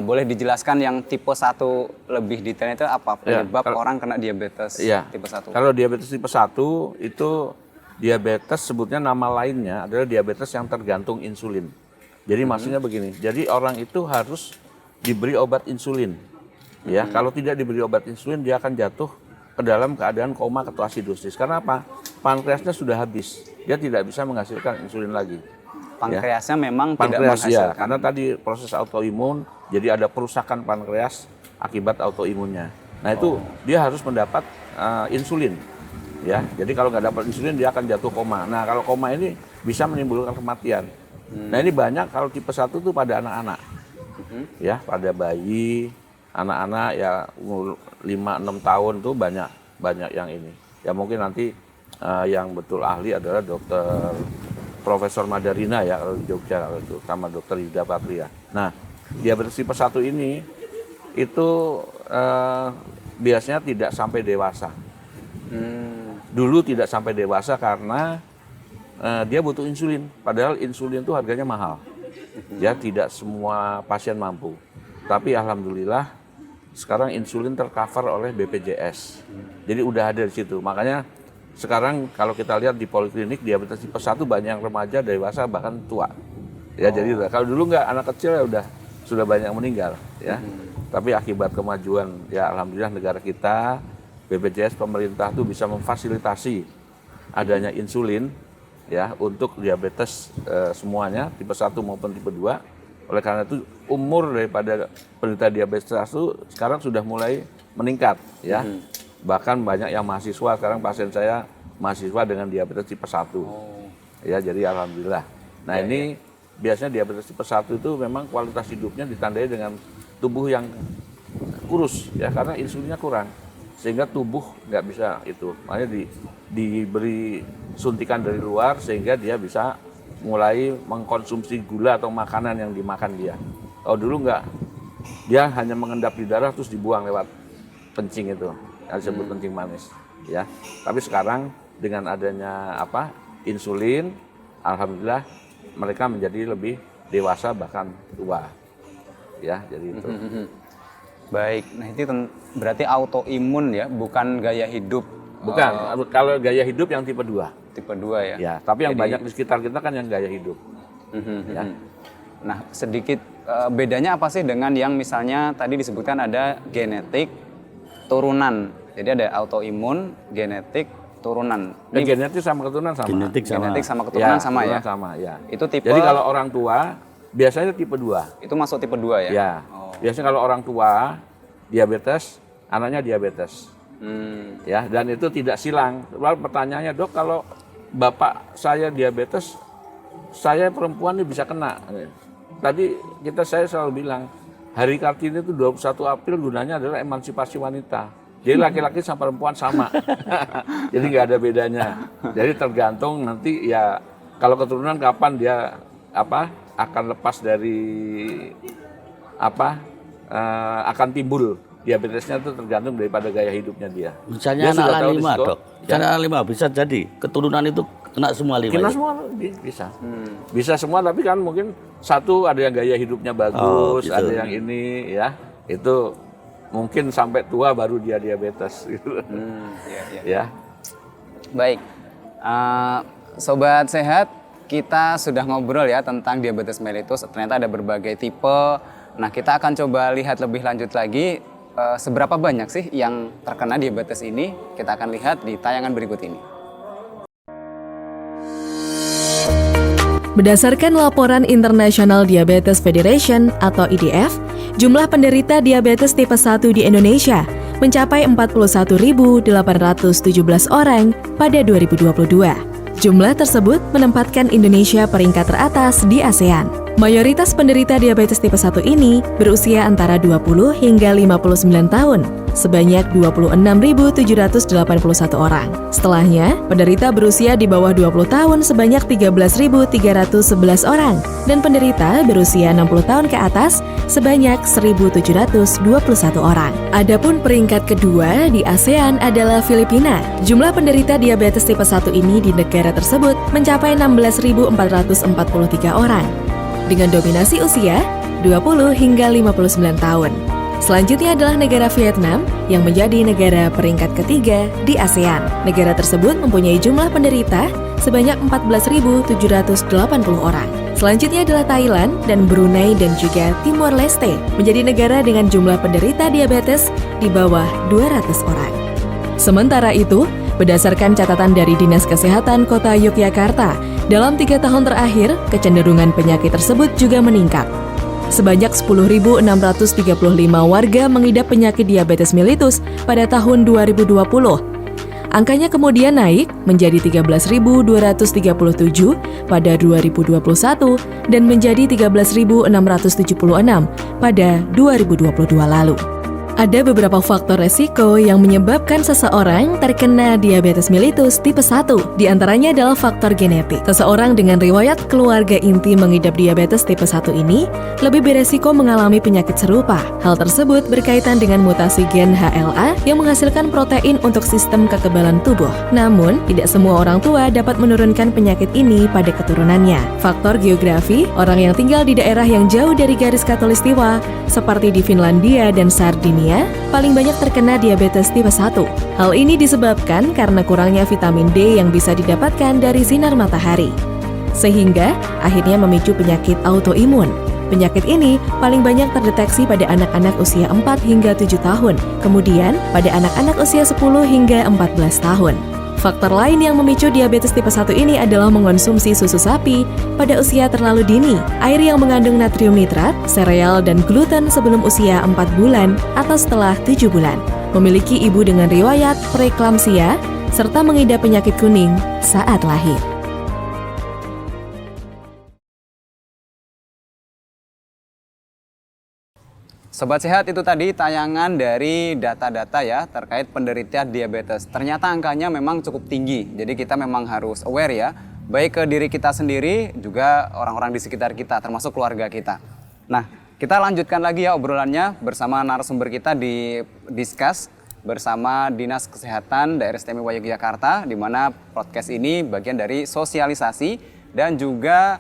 Boleh dijelaskan yang tipe 1 lebih detailnya itu apa penyebab orang kena diabetes tipe 1? Kalau diabetes tipe 1 itu diabetes sebutnya nama lainnya adalah diabetes yang tergantung insulin. Jadi maksudnya begini, jadi orang itu harus diberi obat insulin. Ya, kalau tidak diberi obat insulin dia akan jatuh ke dalam keadaan koma ketoasidosis. Karena apa? Pankreasnya sudah habis. Dia tidak bisa menghasilkan insulin lagi. Pankreasnya memang tidak menghasilkan. Karena tadi proses autoimun, jadi ada perusakan pankreas akibat autoimunnya. Nah, itu dia harus mendapat insulin. Ya, jadi kalau nggak dapat insulin dia akan jatuh koma. Nah, kalau koma ini bisa menimbulkan kematian. Nah, ini banyak kalau tipe 1 itu pada anak-anak. Ya, pada bayi, anak-anak ya umur 5-6 tahun tuh banyak yang ini. Ya mungkin nanti yang betul ahli adalah dokter Profesor Madarina ya kalau di Jogja kalau itu, sama Dokter Yuda Patria. Nah, diabetes tipe 1 ini itu biasanya tidak sampai dewasa. Dulu tidak sampai dewasa karena dia butuh insulin. Padahal insulin itu harganya mahal. Ya, tidak semua pasien mampu. Tapi alhamdulillah sekarang insulin tercover oleh BPJS. Jadi udah ada di situ. Makanya sekarang kalau kita lihat di poliklinik diabetes tipe 1 banyak yang remaja, dewasa, bahkan tua. Ya, jadi kalau dulu nggak, anak kecil ya sudah banyak meninggal ya. Tapi akibat kemajuan ya alhamdulillah negara kita, BPJS pemerintah tuh bisa memfasilitasi adanya insulin ya untuk diabetes semuanya, tipe 1 maupun tipe 2. Oleh karena itu umur daripada penderita diabetes 1 sekarang sudah mulai meningkat ya. Bahkan banyak yang mahasiswa, sekarang pasien saya mahasiswa dengan diabetes tipe 1. Ya, jadi alhamdulillah. Nah, ini biasanya diabetes tipe 1 itu memang kualitas hidupnya ditandai dengan tubuh yang kurus ya, karena insulinnya kurang. Sehingga tubuh nggak bisa itu. Makanya diberi suntikan dari luar sehingga dia bisa mulai mengkonsumsi gula atau makanan yang dimakan dia. Kalau dulu nggak, dia hanya mengendap di darah terus dibuang lewat kencing itu. Yang disebut kencing manis ya. Tapi sekarang dengan adanya insulin, alhamdulillah mereka menjadi lebih dewasa bahkan tua ya, jadi itu. Baik, nah itu berarti autoimun ya, bukan gaya hidup. Bukan, kalau gaya hidup yang tipe 2. Tipe 2 ya. Ya, tapi yang banyak di sekitar kita kan yang gaya hidup. Ya. Nah, sedikit bedanya apa sih dengan yang misalnya tadi disebutkan ada genetik, turunan. Jadi ada autoimun, genetik, turunan. Ini genetik sama keturunan sama. Genetik sama keturunan ya, sama ya. Sama ya. Itu tipe. Jadi kalau orang tua biasanya tipe 2. Itu masuk tipe 2 ya? Ya. Biasanya kalau orang tua diabetes, anaknya diabetes. Ya, dan itu tidak silang. Lalu pertanyaannya, "Dok, kalau bapak saya diabetes, saya perempuan ini bisa kena?" Tadi saya selalu bilang, Hari Kartini itu 21 April gunanya adalah emansipasi wanita. Jadi laki-laki sama perempuan sama. Jadi nggak ada bedanya. Jadi tergantung nanti ya, kalau keturunan kapan dia akan lepas dari akan timbul diabetesnya, itu tergantung daripada gaya hidupnya dia. Misalnya dia anak 5 risiko, dok. Misalnya anak 5 bisa jadi keturunan itu kena semua 5. Kena semua bisa. Bisa semua, tapi kan mungkin satu ada yang gaya hidupnya bagus, gitu. ada yang ini ya. Itu mungkin sampai tua baru dia diabetes gitu. Ya. Baik. Sobat sehat, kita sudah ngobrol ya tentang diabetes mellitus. Ternyata ada berbagai tipe. Nah, kita akan coba lihat lebih lanjut lagi seberapa banyak sih yang terkena diabetes ini. Kita akan lihat di tayangan berikut ini. Berdasarkan laporan International Diabetes Federation atau IDF, jumlah penderita diabetes tipe 1 di Indonesia mencapai 41.817 orang pada 2022. Jumlah tersebut menempatkan Indonesia peringkat teratas di ASEAN. Mayoritas penderita diabetes tipe 1 ini berusia antara 20 hingga 59 tahun, sebanyak 26.781 orang. Setelahnya, penderita berusia di bawah 20 tahun sebanyak 13.311 orang, dan penderita berusia 60 tahun ke atas sebanyak 1.721 orang. Adapun peringkat kedua di ASEAN adalah Filipina. Jumlah penderita diabetes tipe 1 ini di negara tersebut mencapai 16.443 orang, dengan dominasi usia 20 hingga 59 tahun. Selanjutnya adalah negara Vietnam yang menjadi negara peringkat ketiga di ASEAN. Negara tersebut mempunyai jumlah penderita sebanyak 14.780 orang. Selanjutnya adalah Thailand dan Brunei dan juga Timor Leste menjadi negara dengan jumlah penderita diabetes di bawah 200 orang. Sementara itu, berdasarkan catatan dari Dinas Kesehatan Kota Yogyakarta, dalam 3 tahun terakhir, kecenderungan penyakit tersebut juga meningkat. Sebanyak 10.635 warga mengidap penyakit diabetes mellitus pada tahun 2020. Angkanya kemudian naik menjadi 13.237 pada 2021 dan menjadi 13.676 pada 2022 lalu. Ada beberapa faktor resiko yang menyebabkan seseorang terkena diabetes mellitus tipe 1. Di antaranya adalah faktor genetik. Seseorang dengan riwayat keluarga inti mengidap diabetes tipe 1 ini lebih beresiko mengalami penyakit serupa. Hal tersebut berkaitan dengan mutasi gen HLA yang menghasilkan protein untuk sistem kekebalan tubuh. Namun, tidak semua orang tua dapat menurunkan penyakit ini pada keturunannya. Faktor geografi, orang yang tinggal di daerah yang jauh dari garis khatulistiwa, seperti di Finlandia dan Sardinia, paling banyak terkena diabetes tipe 1. Hal ini disebabkan karena kurangnya vitamin D yang bisa didapatkan dari sinar matahari, sehingga akhirnya memicu penyakit autoimun. Penyakit ini paling banyak terdeteksi pada anak-anak usia 4 hingga 7 tahun, kemudian pada anak-anak usia 10 hingga 14 tahun. Faktor lain yang memicu diabetes tipe 1 ini adalah mengonsumsi susu sapi pada usia terlalu dini, air yang mengandung natrium nitrat, sereal, dan gluten sebelum usia 4 bulan atau setelah 7 bulan, memiliki ibu dengan riwayat preeklamsia, serta mengidap penyakit kuning saat lahir. Sobat Sehat, itu tadi tayangan dari data-data ya terkait penderita diabetes. Ternyata angkanya memang cukup tinggi, jadi kita memang harus aware ya, baik ke diri kita sendiri, juga orang-orang di sekitar kita, termasuk keluarga kita. Nah, kita lanjutkan lagi ya obrolannya bersama narasumber kita di Discuss bersama Dinas Kesehatan Daerah Istimewa Yogyakarta, di mana podcast ini bagian dari sosialisasi dan juga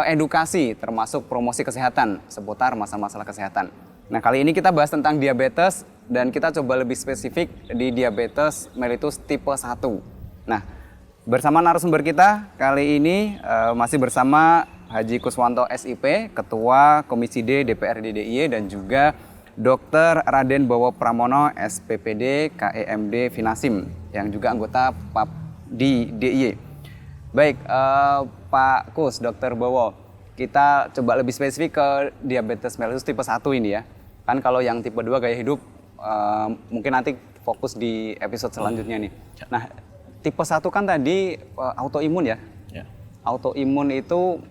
edukasi, termasuk promosi kesehatan seputar masalah-masalah kesehatan. Nah, kali ini kita bahas tentang diabetes dan kita coba lebih spesifik di diabetes mellitus tipe 1. Nah, bersama narasumber kita kali ini masih bersama Haji Kuswanto SIP, Ketua Komisi D DPRD DIY, dan juga Dr. Raden Bowo Pramono SPPD KEMD Finasim yang juga anggota PAP di DIY. Baik, Pak Kus, Dr. Bowo, kita coba lebih spesifik ke diabetes mellitus tipe 1 ini ya. Kan kalau yang tipe 2 gaya hidup mungkin nanti fokus di episode selanjutnya nih. Nah, tipe 1 kan tadi autoimun ya. Autoimun itu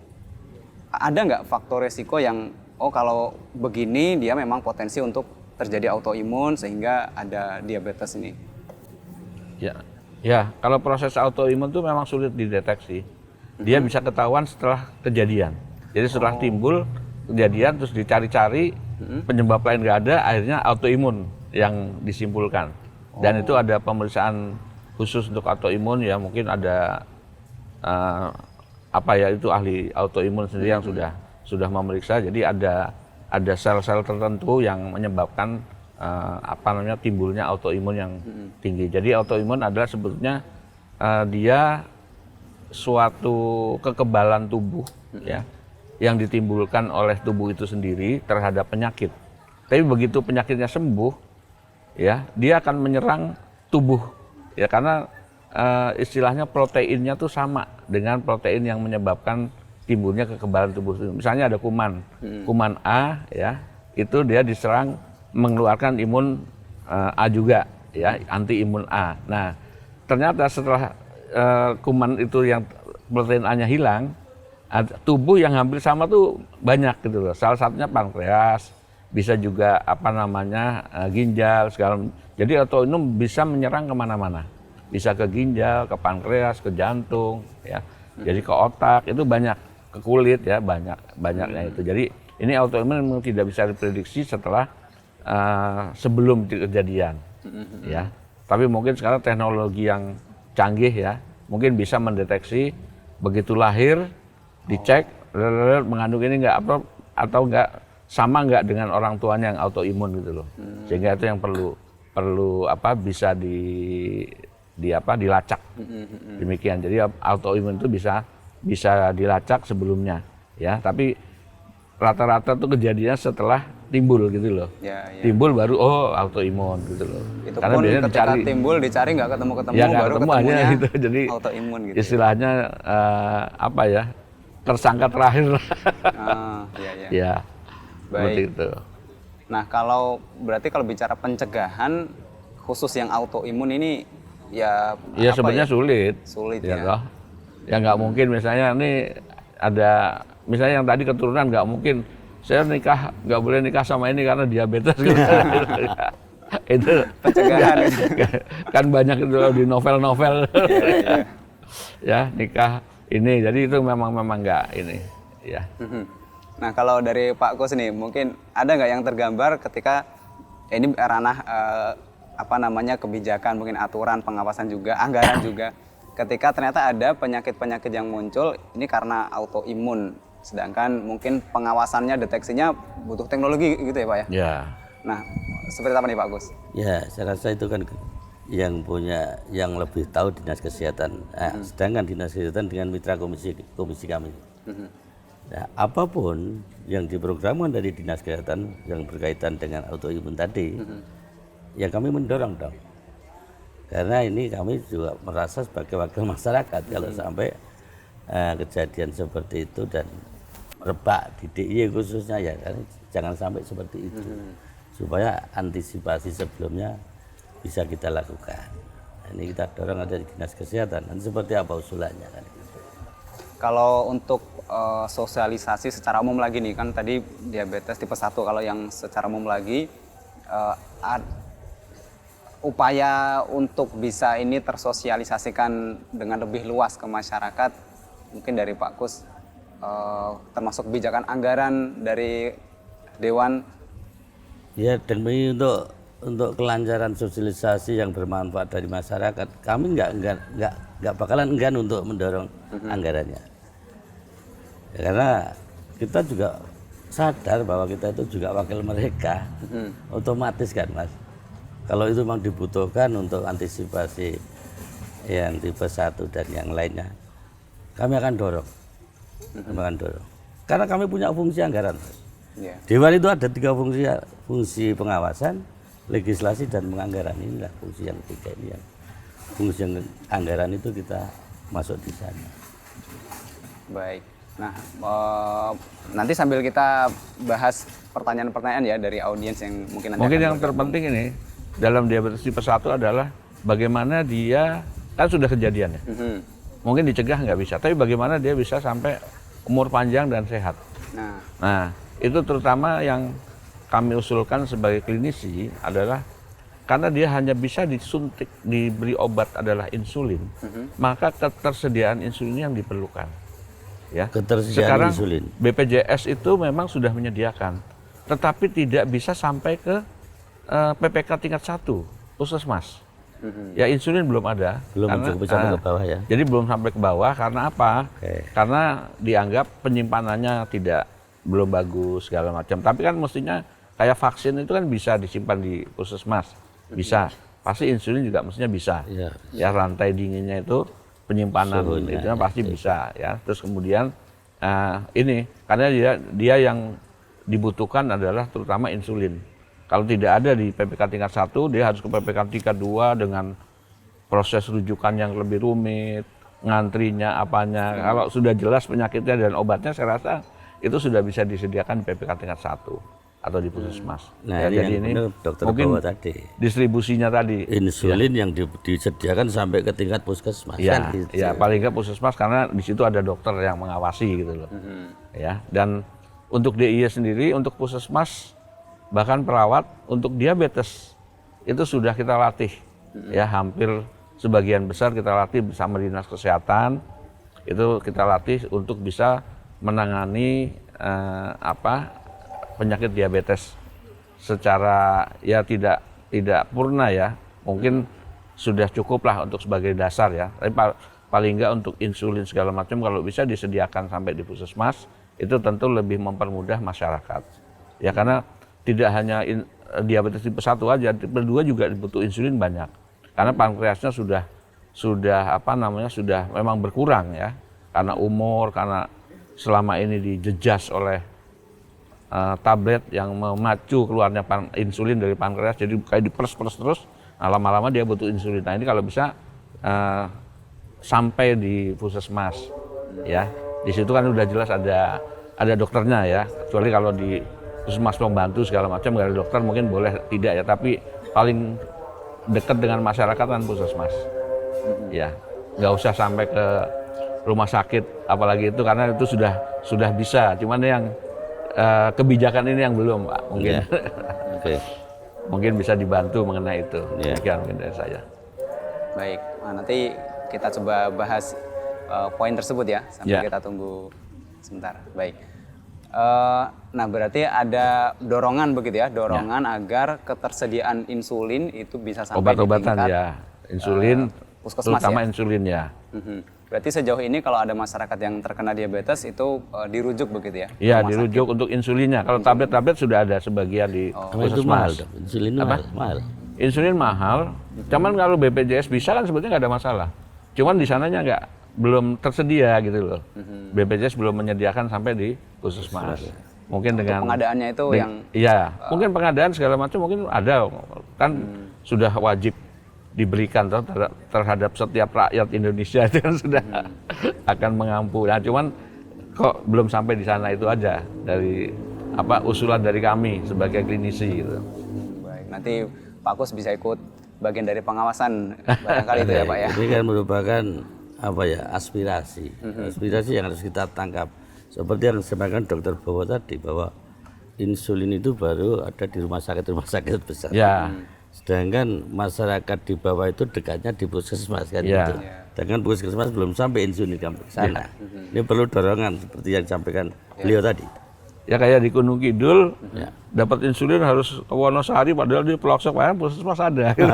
ada nggak faktor resiko yang kalau begini dia memang potensi untuk terjadi autoimun sehingga ada diabetes ini? Ya, kalau proses autoimun itu memang sulit dideteksi. Dia bisa ketahuan setelah kejadian. Jadi setelah timbul kejadian terus dicari-cari, penyebab lain nggak ada, akhirnya autoimun yang disimpulkan. Dan itu ada pemeriksaan khusus untuk autoimun ya, mungkin ada itu ahli autoimun sendiri yang sudah memeriksa. Jadi ada sel-sel tertentu yang menyebabkan timbulnya autoimun yang tinggi. Jadi autoimun adalah sebetulnya dia suatu kekebalan tubuh ya yang ditimbulkan oleh tubuh itu sendiri terhadap penyakit. Tapi begitu penyakitnya sembuh ya, dia akan menyerang tubuh ya, karena istilahnya proteinnya tuh sama dengan protein yang menyebabkan timbulnya kekebalan tubuh. Misalnya ada kuman A ya, itu dia diserang mengeluarkan imun A juga ya, anti imun A. Nah, ternyata setelah kuman itu yang protein A-nya hilang, tubuh yang hampir sama tuh banyak gitu loh. Salah satunya pankreas, bisa juga ginjal segala. Jadi autoimun bisa menyerang kemana-mana, bisa ke ginjal, ke pankreas, ke jantung, ya. Jadi ke otak itu banyak, ke kulit ya banyaknya itu. Jadi ini autoimun memang tidak bisa diprediksi setelah sebelum kejadian, ya. Tapi mungkin sekarang teknologi yang canggih ya, mungkin bisa mendeteksi begitu lahir, dicek mengandung ini enggak atau enggak sama enggak dengan orang tuanya yang autoimun gitu loh. Sehingga itu yang perlu bisa dilacak. Demikian. Jadi autoimun itu bisa dilacak sebelumnya ya, tapi rata-rata tuh kejadiannya setelah timbul gitu loh. Timbul baru autoimun gitu loh. Itu karena pun ketika timbul dicari nggak ketemu ya, baru ketemunya gitu. Jadi autoimun gitu. Istilahnya tersangka terakhir. Ya. Baik. Itu. Nah, berarti kalau bicara pencegahan khusus yang autoimun ini ya sebenarnya sulit ya. Toh. Ya nggak mungkin misalnya ini ada misalnya yang tadi keturunan nggak mungkin saya nggak boleh nikah sama ini karena diabetes. Itu Pencegahan. kan banyak itu di novel-novel. Ya, nikah ini. Jadi itu memang nggak ini. Ya. Nah, kalau dari Pak Kus nih, mungkin ada nggak yang tergambar ketika ini ranah kebijakan, mungkin aturan, pengawasan juga, anggaran juga. Ketika ternyata ada penyakit-penyakit yang muncul ini karena autoimun, sedangkan mungkin pengawasannya, deteksinya butuh teknologi gitu ya Pak ya? Ya. Nah, seperti apa nih Pak Gus? Ya, saya rasa itu kan yang lebih tahu dinas kesehatan. Sedangkan dinas kesehatan dengan mitra komisi kami. Nah, apapun yang diprogramkan dari dinas kesehatan yang berkaitan dengan autoimun tadi, ya kami mendorong dong. Karena ini kami juga merasa sebagai wakil masyarakat kalau sampai kejadian seperti itu dan merebak di DIY khususnya ya, kan, jangan sampai seperti itu. Supaya antisipasi sebelumnya bisa kita lakukan. Ini kita dorong ada di dinas kesehatan. Dan seperti apa usulannya kan? Kalau untuk sosialisasi secara umum lagi nih, kan tadi diabetes tipe 1, kalau yang secara umum lagi upaya untuk bisa ini tersosialisasikan dengan lebih luas ke masyarakat, mungkin dari Pak Kus, termasuk kebijakan anggaran dari Dewan. Ya, demi untuk kelancaran sosialisasi yang bermanfaat dari masyarakat, kami nggak bakalan enggan untuk mendorong anggarannya. Ya, karena kita juga sadar bahwa kita itu juga wakil mereka, otomatis kan Mas. Kalau itu memang dibutuhkan untuk antisipasi yang tipe 1 dan yang lainnya, kami akan dorong. Karena kami punya fungsi anggaran. Yeah. Dewan itu ada 3 fungsi, fungsi pengawasan, legislasi, dan penganggaran. Inilah fungsi yang 3 ini. Fungsi yang anggaran itu kita masuk di sana. Baik. Nah, nanti sambil kita bahas pertanyaan-pertanyaan ya dari audiens yang mungkin nanti Mungkin akan yang terpenting ini dalam diabetes tipe 1 adalah bagaimana dia, kan sudah kejadian ya. Mungkin dicegah nggak bisa, tapi bagaimana dia bisa sampai umur panjang dan sehat. Nah, itu terutama yang kami usulkan sebagai klinisi adalah karena dia hanya bisa disuntik, diberi obat adalah insulin, maka ketersediaan insulin yang diperlukan. Ya. Ketersediaan Sekarang insulin. BPJS itu memang sudah menyediakan, tetapi tidak bisa sampai ke PPK tingkat 1, puskesmas. Ya, insulin belum ada. Belum cukup sampai ke bawah ya. Jadi belum sampai ke bawah karena apa? Oke. Karena dianggap penyimpanannya belum bagus segala macam. Tapi kan mestinya kayak vaksin itu kan bisa disimpan di puskesmas. Bisa. Pasti insulin juga mestinya bisa. Iya. Ya, rantai dinginnya itu penyimpanan Suhunya, itu pasti bisa ya. Terus kemudian ini karena dia yang dibutuhkan adalah terutama insulin. Kalau tidak ada di PPK tingkat 1, dia harus ke PPK tingkat 2 dengan proses rujukan yang lebih rumit, ngantrinya apanya. Kalau sudah jelas penyakitnya dan obatnya, saya rasa itu sudah bisa disediakan di PPK tingkat 1 atau di puskesmas. Nah, ya, ini jadi yang ini benar Dokter mungkin Bawa tadi. distribusinya tadi. Insulin yang disediakan sampai ke tingkat puskesmas Ya, kan gitu. ya paling nggak puskesmas karena di situ ada dokter yang mengawasi gitu loh. Ya, dan untuk DIY sendiri, untuk puskesmas bahkan perawat untuk diabetes itu sudah kita latih. Ya, hampir sebagian besar kita latih bersama dinas kesehatan. Itu kita latih untuk bisa menangani penyakit diabetes secara ya tidak purna ya. Mungkin sudah cukup lah untuk sebagai dasar ya. Tapi paling enggak untuk insulin segala macam kalau bisa disediakan sampai di puskesmas, itu tentu lebih mempermudah masyarakat. Ya, karena tidak hanya diabetes tipe 1 aja, tipe 2 juga butuh insulin banyak. Karena pankreasnya sudah memang berkurang ya. Karena umur, karena selama ini dijejas oleh tablet yang memacu keluarnya insulin dari pankreas, jadi kayak diperes terus, nah, lama-lama dia butuh insulin. Nah, ini kalau bisa sampai di puskesmas ya. Di situ kan udah jelas ada dokternya ya. Kecuali kalau di puskesmas pembantu segala macam nggak ada dokter, mungkin boleh tidak ya, tapi paling dekat dengan masyarakat kan puskesmas. Ya, nggak usah sampai ke rumah sakit apalagi itu, karena itu sudah bisa. Cuman yang kebijakan ini yang belum, Pak. Mungkin Iya. Oke. mungkin bisa dibantu mengenai itu. Iya. Demikian mungkin dari saya. Baik, nah, nanti kita coba bahas poin tersebut ya, sambil Ya. kita tunggu sebentar. Baik. Nah, berarti ada dorongan begitu ya, dorongan agar ketersediaan insulin itu bisa sampai di Obat-obatan tingkat ya, insulin, puskesmas terutama ya? insulin ya. Berarti sejauh ini kalau ada masyarakat yang terkena diabetes itu dirujuk begitu ya? Iya, Rumah dirujuk untuk insulinnya. Kalau tablet-tablet sudah ada sebagian di Karena itu mahal, puskesmas. dong. Insulin itu Apa? mahal. Insulin mahal, cuman kalau BPJS bisa kan sebetulnya nggak ada masalah. Cuman di sananya belum tersedia gitu loh. BPJS belum menyediakan sampai di puskesmas. Mungkin dengan pengadaannya itu yang iya, mungkin pengadaan segala macam mungkin ada kan sudah wajib diberikan terhadap setiap rakyat Indonesia itu kan sudah akan mengampu. Nah, cuman kok belum sampai di sana itu aja dari usulan dari kami sebagai klinisi gitu. baik. Nanti Pak Kus bisa ikut bagian dari pengawasan barangkali itu ya Pak ya. Ini kan merupakan aspirasi. Aspirasi yang harus kita tangkap. Seperti yang disampaikan Dr. Bowo tadi bahwa insulin itu baru ada di rumah sakit besar. Ya. Sedangkan masyarakat di bawah itu dekatnya di puskesmas kan Ya. gitu. Dengan puskesmas belum sampai insulin ke sana. Ini perlu dorongan seperti yang disampaikan beliau tadi. Ya kayak di Gunung Kidul Ya. dapat insulin harus ke Wonosari padahal di pelosok lain puskesmas ada. Gitu.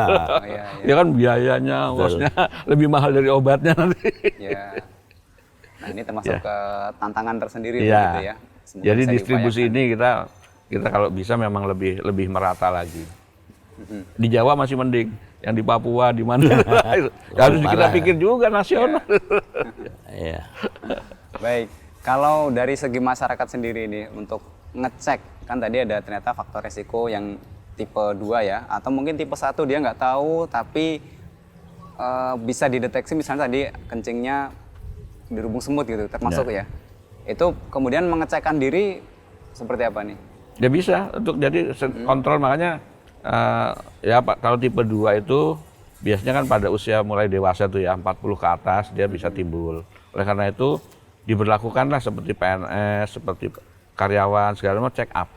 iya. Ya kan biayanya, kosnya lebih mahal dari obatnya nanti. Ya. Nah, ini termasuk ke tantangan tersendiri Iya. begitu ya. Semoga Jadi bisa distribusi diupayakan. ini kita kalau bisa memang lebih merata lagi. Di Jawa masih mending, yang di Papua di mana harus kita pikir juga nasional. Iya. Baik. Kalau dari segi masyarakat sendiri ini untuk ngecek kan tadi ada ternyata faktor resiko yang tipe 2 ya, atau mungkin tipe 1 dia nggak tahu tapi bisa dideteksi misalnya tadi kencingnya dirubung semut gitu termasuk ya. Itu kemudian mengecekkan diri seperti apa nih? Ya bisa untuk jadi kontrol, makanya ya Pak, kalau tipe 2 itu biasanya kan pada usia mulai dewasa tuh ya 40 ke atas dia bisa timbul. Oleh karena itu diberlakukanlah seperti PNS, seperti karyawan segala macam check up.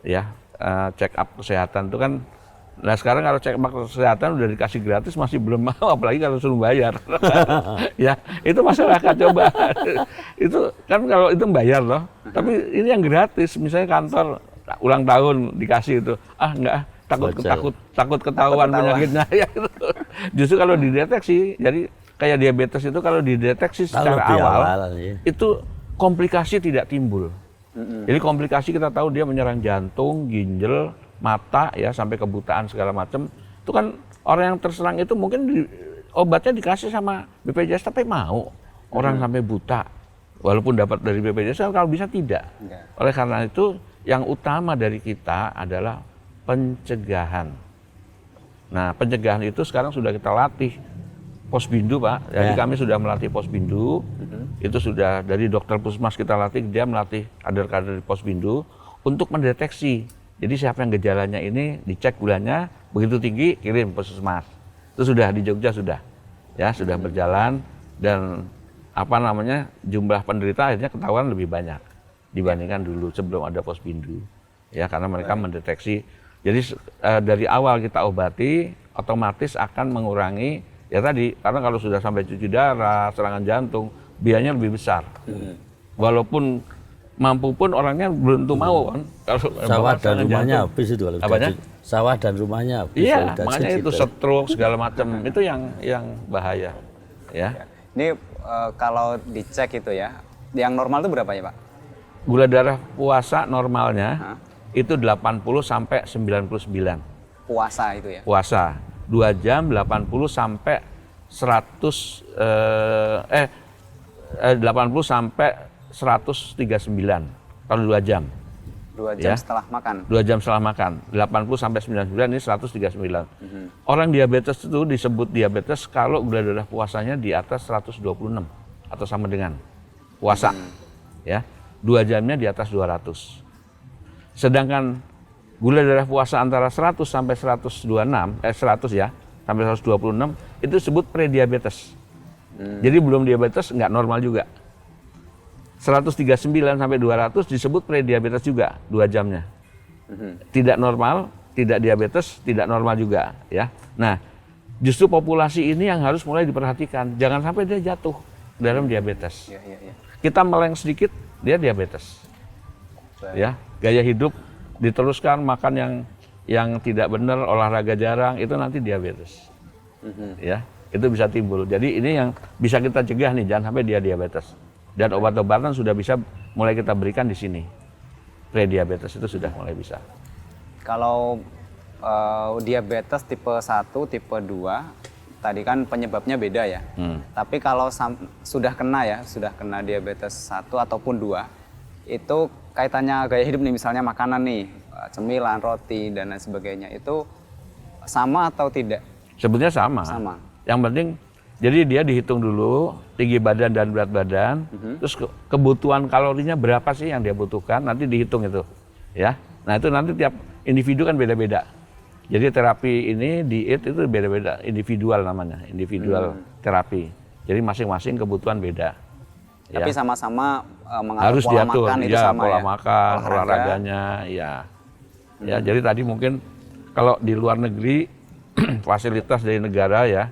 Ya, check up kesehatan itu kan. Nah sekarang kalau check up kesehatan udah dikasih gratis masih belum mau, apalagi kalau suruh bayar. Ya itu masyarakat coba. Itu kan kalau itu bayar loh. Tapi ini yang gratis, misalnya kantor ulang tahun dikasih itu, enggak, takut ketahuan penyakitnya. Ya, itu. Justru kalau dideteksi, jadi kayak diabetes itu kalau dideteksi secara awal, itu komplikasi tidak timbul. Jadi komplikasi kita tahu dia menyerang jantung, ginjal, mata ya sampai kebutaan segala macam. Itu kan orang yang terserang itu mungkin obatnya dikasih sama BPJS tapi mau orang sampai buta walaupun dapat dari BPJS, kalau bisa tidak. Oleh karena itu yang utama dari kita adalah pencegahan. Nah, pencegahan itu sekarang sudah kita latih Posbindu, Pak. Jadi kami sudah melatih Posbindu. Itu sudah dari dokter Puskesmas kita latih, dia melatih kader-kader di Posbindu untuk mendeteksi. Jadi siapa yang gejalanya ini dicek gulanya begitu tinggi kirim Puskesmas. Itu sudah di Jogja sudah berjalan, dan jumlah penderita akhirnya ketahuan lebih banyak dibandingkan dulu sebelum ada Posbindu. Ya karena mereka mendeteksi. Jadi dari awal kita obati otomatis akan mengurangi ya tadi, karena kalau sudah sampai cuci darah, serangan jantung, biayanya lebih besar. Walaupun mampu pun orangnya belum tentu mau kan. Kalau sawah dan rumahnya habis itu kalau sawah dan rumahnya habis. Iya, makanya itu stroke segala macam itu yang bahaya. Ya. Ini kalau dicek itu ya, yang normal itu berapa ya Pak? Gula darah puasa normalnya itu 80 sampai 99. Puasa itu ya? Puasa 2 jam 80 sampai 100 80 sampai 139 kalau 2 jam. 2 jam Ya. setelah makan. 2 jam setelah makan. 80 sampai 99 ini 139. Orang diabetes itu disebut diabetes kalau gula darah puasanya di atas 126 atau sama dengan puasa. Ya. 2 jamnya di atas 200. Sedangkan gula darah puasa antara 100 sampai 126, 100 ya, sampai 126 itu disebut prediabetes. Jadi belum diabetes, nggak normal juga. 139 sampai 200 disebut prediabetes juga 2 jamnya. Tidak normal, tidak diabetes, tidak normal juga ya. Nah, justru populasi ini yang harus mulai diperhatikan. Jangan sampai dia jatuh dalam diabetes. Kita meleng sedikit, dia diabetes. Ya, gaya hidup diteruskan, makan yang tidak benar, olahraga jarang, itu nanti diabetes. Ya, itu bisa timbul. Jadi ini yang bisa kita cegah nih, jangan sampai dia diabetes. Dan obat-obatan sudah bisa mulai kita berikan di sini. Prediabetes itu sudah mulai bisa. Kalau diabetes tipe 1, tipe 2, tadi kan penyebabnya beda ya. Tapi kalau sudah kena diabetes 1 ataupun 2, itu kaitannya gaya hidup nih, misalnya makanan nih, cemilan, roti, dan lain sebagainya, itu sama atau tidak? Sebetulnya sama. Yang penting, jadi dia dihitung dulu tinggi badan dan berat badan, terus kebutuhan kalorinya berapa sih yang dia butuhkan, nanti dihitung itu, ya. Nah itu nanti tiap individu kan beda-beda. Jadi terapi ini diet itu beda-beda, individual namanya, individual terapi. Jadi masing-masing kebutuhan beda. Tapi sama-sama mengatur harus pola diatur, makan itu ya, sama pola ya? makan, olahraganya, ya. Ya, jadi tadi mungkin kalau di luar negeri fasilitas dari negara ya,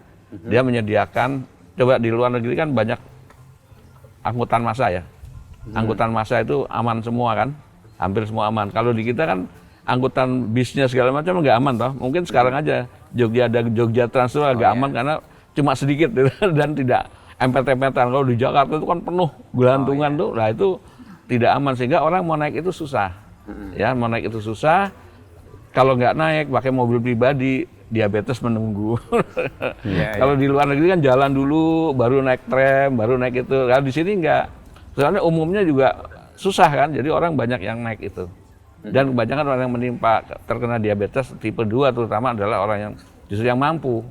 dia menyediakan, coba di luar negeri kan banyak angkutan massa ya. Angkutan massa itu aman semua kan, hampir semua aman. Kalau di kita kan angkutan bisnya segala macam nggak aman toh. Mungkin sekarang aja Jogja Trans itu agak aman karena cuma sedikit dan tidak empet-empetan. Kalau di Jakarta itu kan penuh gelantungan tuh, nah itu tidak aman sehingga orang mau naik itu susah. Ya, mau naik itu susah. Kalau nggak naik pakai mobil pribadi, diabetes menunggu. Kalau di luar negeri kan jalan dulu, baru naik tram, baru naik itu. Kalau di sini nggak. Soalnya umumnya juga susah kan, jadi orang banyak yang naik itu. Dan kebanyakan orang yang menimpa terkena diabetes tipe 2 terutama adalah orang yang justru yang mampu.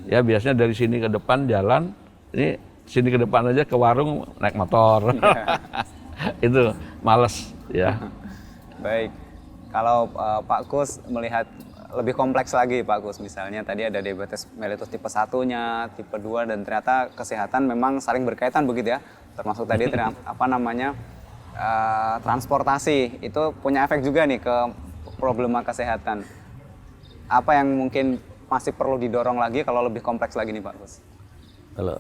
Ya biasanya dari sini ke depan jalan, ini sini ke depan aja ke warung naik motor. Itu males ya. Baik. Kalau Pak Kus melihat lebih kompleks lagi Pak Kus, misalnya tadi ada diabetes mellitus tipe 1-nya, tipe 2, dan ternyata kesehatan memang saling berkaitan begitu ya. Termasuk tadi transportasi itu punya efek juga nih ke problema kesehatan. Apa yang mungkin masih perlu didorong lagi kalau lebih kompleks lagi nih Pak Kus? Kalau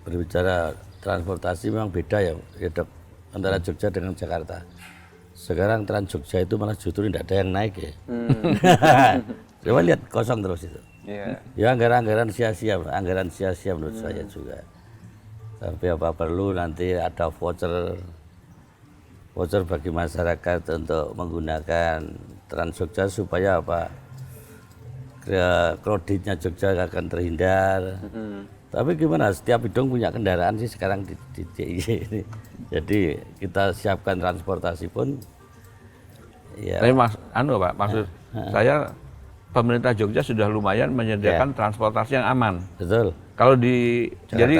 berbicara transportasi memang beda ya antara Jogja dengan Jakarta. Sekarang Trans Jogja itu malah justru tidak ada yang naik ya. Coba lihat kosong terus itu. Ya anggaran sia-sia menurut saya juga. Tapi apa perlu nanti ada voucher bagi masyarakat untuk menggunakan Trans Jogja supaya apa? Kreditnya Jogja akan terhindar. Tapi gimana? Setiap hidung punya kendaraan sih sekarang di DIY ini. Jadi kita siapkan transportasi pun. Ya. Tapi maksud saya pemerintah Jogja sudah lumayan menyediakan transportasi yang aman. Betul. Kalau di Jakarta. Jadi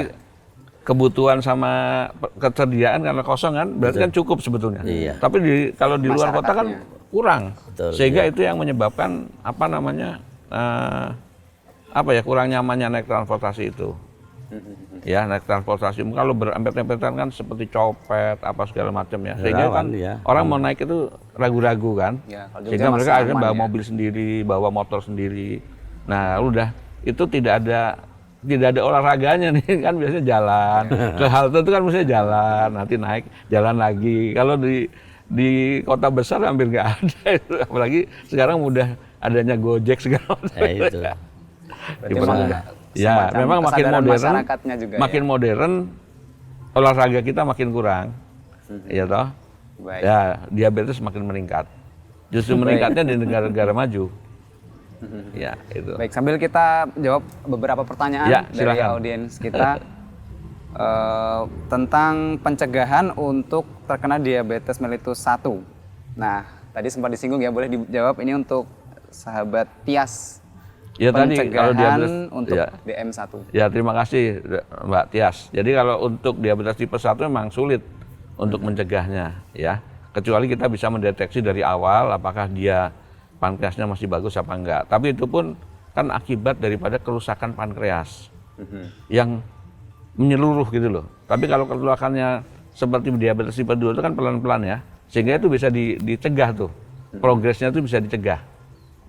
kebutuhan sama ketersediaan karena kosong kan berarti kan cukup sebetulnya. Iya. Tapi kalau di luar kota kan kurang. Betul, sehingga itu yang menyebabkan kurang nyamannya naik transportasi itu. Ya, naik transportasi kalau berempet-empetan kan seperti copet apa segala macam ya. Sehingga kan orang mau naik itu ragu-ragu kan. Ya, sehingga mereka akhirnya bawa mobil sendiri, bawa motor sendiri. Nah, udah itu tidak ada olahraganya nih kan, biasanya jalan. Ke halte itu kan mestinya jalan, nanti naik jalan lagi. Kalau di kota besar hampir nggak ada itu. Apalagi sekarang mudah adanya Gojek segala macam. Itu. Ya, memang juga makin modern, olahraga kita makin kurang, ya toh. Baik. Ya, diabetes makin meningkat. Justru meningkatnya di negara-negara maju. Ya, itu. Baik, sambil kita jawab beberapa pertanyaan dari audiens kita tentang pencegahan untuk terkena diabetes mellitus 1. Nah, tadi sempat disinggung ya, boleh dijawab ini untuk sahabat Tias. Ya tadi kalau diabetes untuk DM1. Ya, terima kasih Mbak Tias. Jadi kalau untuk diabetes tipe 1 memang sulit untuk mencegahnya ya. Kecuali kita bisa mendeteksi dari awal apakah dia pankreasnya masih bagus apa enggak. Tapi itu pun kan akibat daripada kerusakan pankreas yang menyeluruh gitu loh. Tapi kalau kerusakannya seperti diabetes tipe 2 itu kan pelan-pelan ya, sehingga itu bisa dicegah tuh, progresnya itu bisa dicegah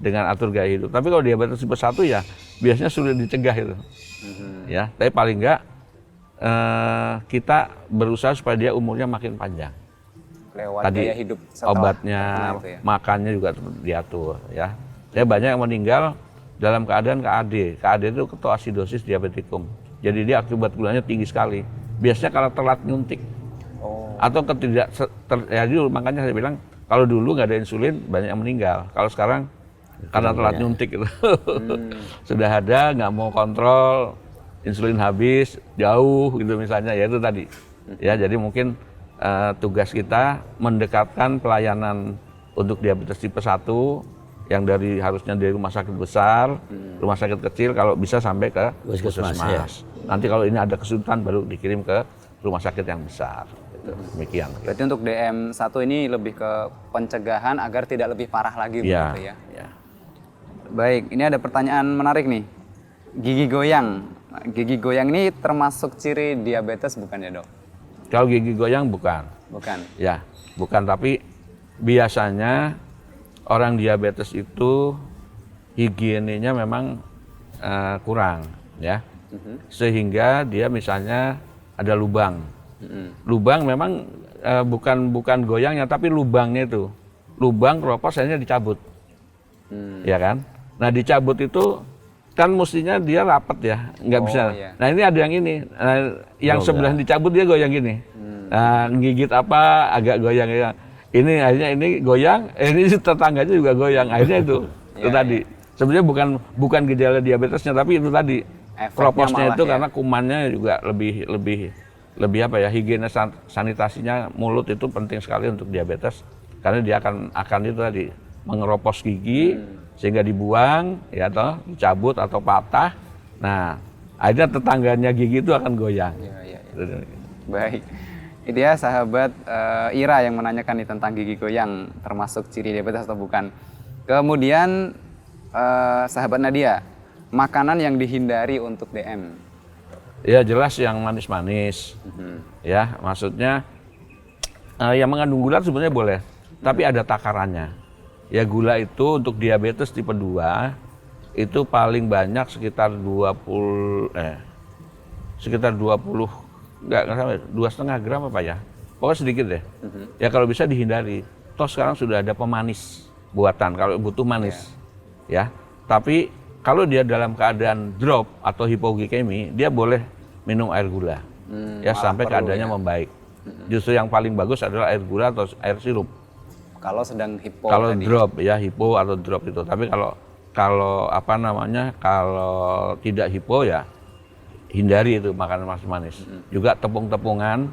dengan atur gaya hidup. Tapi kalau diabetes tipe 1 ya biasanya sulit dicegah itu, ya. Tapi paling enggak kita berusaha supaya dia umurnya makin panjang. Lewat Tadi gaya hidup setelah obatnya, terkena itu ya. makannya juga diatur ya. Saya banyak yang meninggal dalam keadaan KAD. KAD itu ketoasidosis diabetikum. Jadi dia akibat gulanya tinggi sekali. Biasanya kalau telat nyuntik. Atau jadi makanya saya bilang kalau dulu nggak ada insulin banyak yang meninggal. Kalau sekarang karena telat nyuntik itu. Sudah ada, nggak mau kontrol, insulin habis, jauh gitu misalnya, ya itu tadi. Ya, jadi mungkin tugas kita mendekatkan pelayanan untuk diabetes tipe 1 yang harusnya dari rumah sakit besar, rumah sakit kecil, kalau bisa sampai ke puskesmas. Ya. Nanti kalau ini ada kesulitan baru dikirim ke rumah sakit yang besar. Gitu. Demikian. Berarti untuk DM1 ini lebih ke pencegahan agar tidak lebih parah lagi Ya, begitu ya. ya. Baik, ini ada pertanyaan menarik nih. Gigi goyang. Gigi goyang ini termasuk ciri diabetes bukan ya, Dok? Kalau gigi goyang bukan. Bukan. Ya, bukan, tapi biasanya orang diabetes itu higienenya memang kurang ya. Sehingga dia misalnya ada lubang. Lubang memang bukan goyangnya tapi lubangnya itu. Lubang keropos akhirnya dicabut. Ya kan? Nah, dicabut itu kan mestinya dia rapat ya, nggak bisa. Iya. Nah, ini ada yang ini, yang sebelah dicabut dia goyang gini. Nah, gigit apa agak goyang ya. Ini akhirnya ini goyang, ini tetangganya juga goyang. Akhirnya itu tadi. Sebenarnya bukan gejala diabetesnya, tapi itu tadi. Kroposnya itu ya. karena kumannya juga lebih apa ya, higiene sanitasinya mulut itu penting sekali untuk diabetes karena dia akan itu tadi mengeropos gigi sehingga dibuang ya atau dicabut atau patah. Nah, akhirnya tetangganya gigi itu akan goyang. Iya. Baik. Itu ya sahabat Ira yang menanyakan nih tentang gigi goyang termasuk ciri diabetes atau bukan. Kemudian sahabat Nadia, makanan yang dihindari untuk DM. Ya jelas yang manis-manis. Ya, maksudnya yang mengandung gula sebenarnya boleh, tapi ada takarannya. Ya gula itu untuk diabetes tipe 2 itu paling banyak sekitar 2,5 gram apa ya? Pokoknya sedikit deh. Ya kalau bisa dihindari. Toh sekarang sudah ada pemanis buatan kalau butuh manis. Ya. Tapi kalau dia dalam keadaan drop atau hipoglikemi, dia boleh minum air gula. Ya sampai keadaannya membaik. Justru yang paling bagus adalah air gula atau air sirup. Kalau sedang hipo Kalau tadi. drop ya hipo atau drop itu. Tapi kalau apa namanya? Kalau tidak hipo ya hindari itu makanan manis-manis. Juga tepung-tepungan.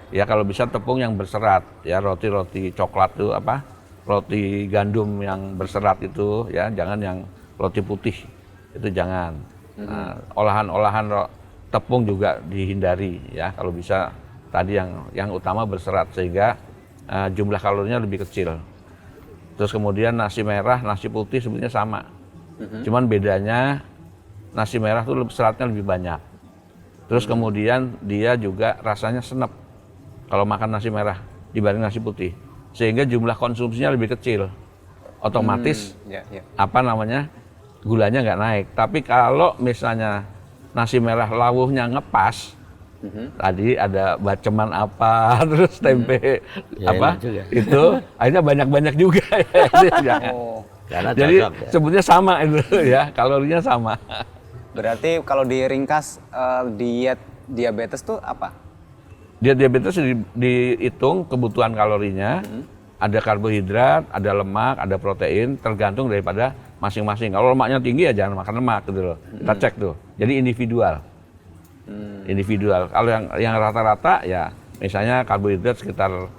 Ya kalau bisa tepung yang berserat ya, roti-roti coklat itu apa? Roti gandum yang berserat itu ya, jangan yang roti putih. Itu jangan. Nah, olahan-olahan tepung juga dihindari ya, kalau bisa tadi yang utama berserat sehingga jumlah kalorinya lebih kecil. Terus kemudian nasi merah, nasi putih sebenarnya sama. Cuman bedanya nasi merah tuh seratnya lebih banyak. Terus kemudian dia juga rasanya senep kalau makan nasi merah dibanding nasi putih. Sehingga jumlah konsumsinya lebih kecil. Otomatis apa namanya? Gulanya nggak naik. Tapi kalau misalnya nasi merah lawuhnya ngepas, tadi ada baceman apa, terus tempe apa itu, akhirnya banyak-banyak juga ya. Jadi sebetulnya sama itu ya, kalorinya sama. Berarti kalau diringkas diet diabetes tuh apa? Diet diabetes dihitung kebutuhan kalorinya, ada karbohidrat, ada lemak, ada protein, tergantung daripada masing-masing. Kalau lemaknya tinggi ya jangan makan lemak gitu loh. Kita cek tuh. Jadi individual. Kalau yang rata-rata ya misalnya karbohidrat sekitar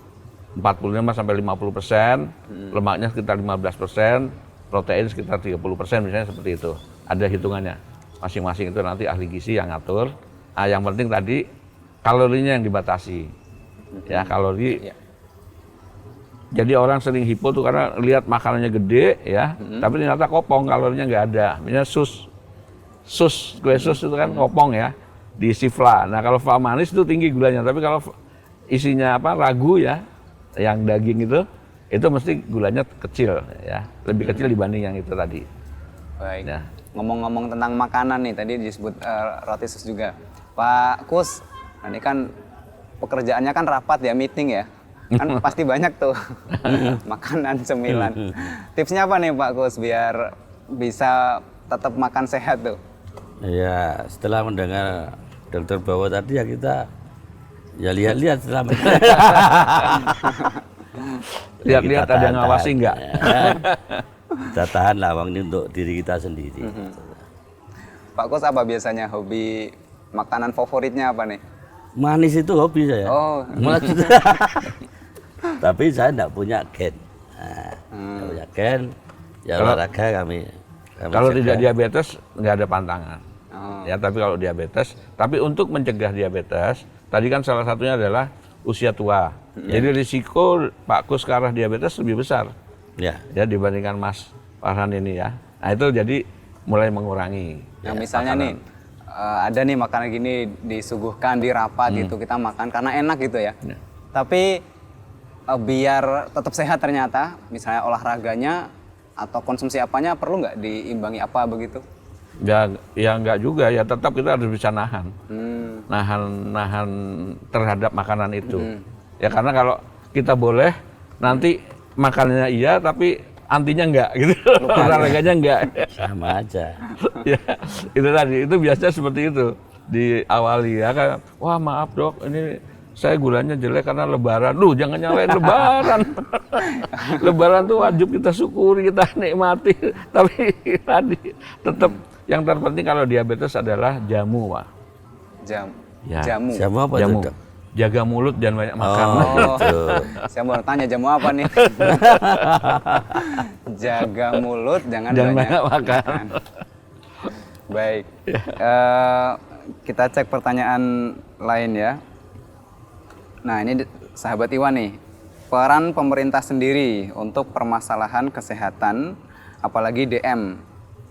45 sampai 50%, lemaknya sekitar 15%, protein sekitar 30% misalnya seperti itu. Ada hitungannya. Masing-masing itu nanti ahli gizi yang ngatur. Nah, yang penting tadi kalorinya yang dibatasi. Ya, kalori. Jadi orang sering hipo tuh karena lihat makanannya gede ya, tapi ternyata kopong, kalorinya nggak ada. Misalnya kue sus itu kan kopong ya. Diisi fla. Nah kalau fla manis itu tinggi gulanya, tapi kalau isinya apa ragu ya, yang daging itu mesti gulanya kecil ya, lebih kecil dibanding yang itu tadi. Baik. Ya. Ngomong-ngomong tentang makanan nih, tadi disebut roti sus juga. Pak Kus, nah ini kan pekerjaannya kan rapat ya, meeting ya. Kan pasti banyak tuh makanan cemilan. Tipsnya apa nih Pak Kus biar bisa tetap makan sehat tuh? Ya, setelah mendengar Dokter Bowo tadi ya kita ya lihat-lihat setelah Lihat-lihat ada yang ngawasi nggak? Kita tahan lah Bang, ini untuk diri kita sendiri. Pak Kus apa biasanya hobi makanan favoritnya apa nih? Manis itu hobi saya. Oh. Tapi saya enggak punya gen. Nah, nggak punya gen, ya olahraga kami Kalau tidak jaga. diabetes nggak ada pantangan. Oh. Ya, tapi kalau diabetes, tapi untuk mencegah diabetes, tadi kan salah satunya adalah usia tua. Jadi risiko Pak Kus ke arah diabetes lebih besar Ya, ya dibandingkan Mas Farhan ini ya. Nah itu jadi mulai mengurangi. Yang misalnya nih ada nih makanan gini disuguhkan di rapat gitu kita makan karena enak gitu ya. Tapi biar tetap sehat ternyata misalnya olahraganya atau konsumsi apanya perlu nggak diimbangi apa begitu? Ya nggak juga ya, tetap kita harus bisa nahan terhadap makanan itu. Ya karena kalau kita boleh nanti makanannya iya tapi antinya enggak gitu, olahraganya enggak. sama aja. Ya, itu tadi, itu biasanya seperti itu diawali ya kan, wah maaf dok, ini saya gulanya jelek karena lebaran. Duh, jangan nyalain lebaran. Lebaran tuh wajib kita syukuri, kita nikmati. Tapi tadi tetap yang terpenting kalau diabetes adalah jamu, Pak. Ya. Jamu. Jamu apa Jamu. itu, Dok? Jaga mulut jangan banyak makan. Oh, gitu. Saya mau tanya jamu apa nih? Jaga mulut, jangan banyak makan. Baik. Kita cek pertanyaan lain ya. Nah ini sahabat Iwan nih, peran pemerintah sendiri untuk permasalahan kesehatan, apalagi DM,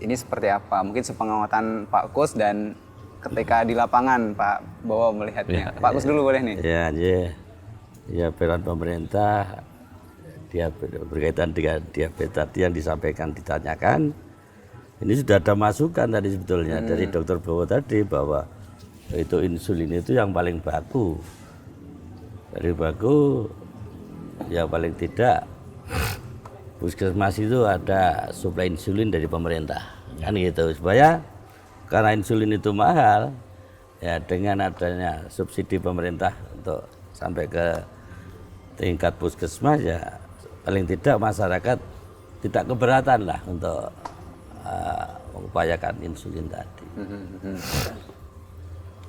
ini seperti apa? Mungkin sepengamatan Pak Kus dan ketika di lapangan Pak Bowo melihatnya. Pak Kus dulu boleh nih. Ya peran pemerintah dia berkaitan dengan diabetes tadi yang disampaikan ditanyakan. Ini sudah ada masukan tadi sebetulnya dari Dokter Bowo tadi bahwa itu insulin itu yang paling baku. Dari baku ya paling tidak puskesmas itu ada suplai insulin dari pemerintah kan gitu, supaya karena insulin itu mahal ya dengan adanya subsidi pemerintah untuk sampai ke tingkat puskesmas ya paling tidak masyarakat tidak keberatan lah untuk mengupayakan insulin tadi.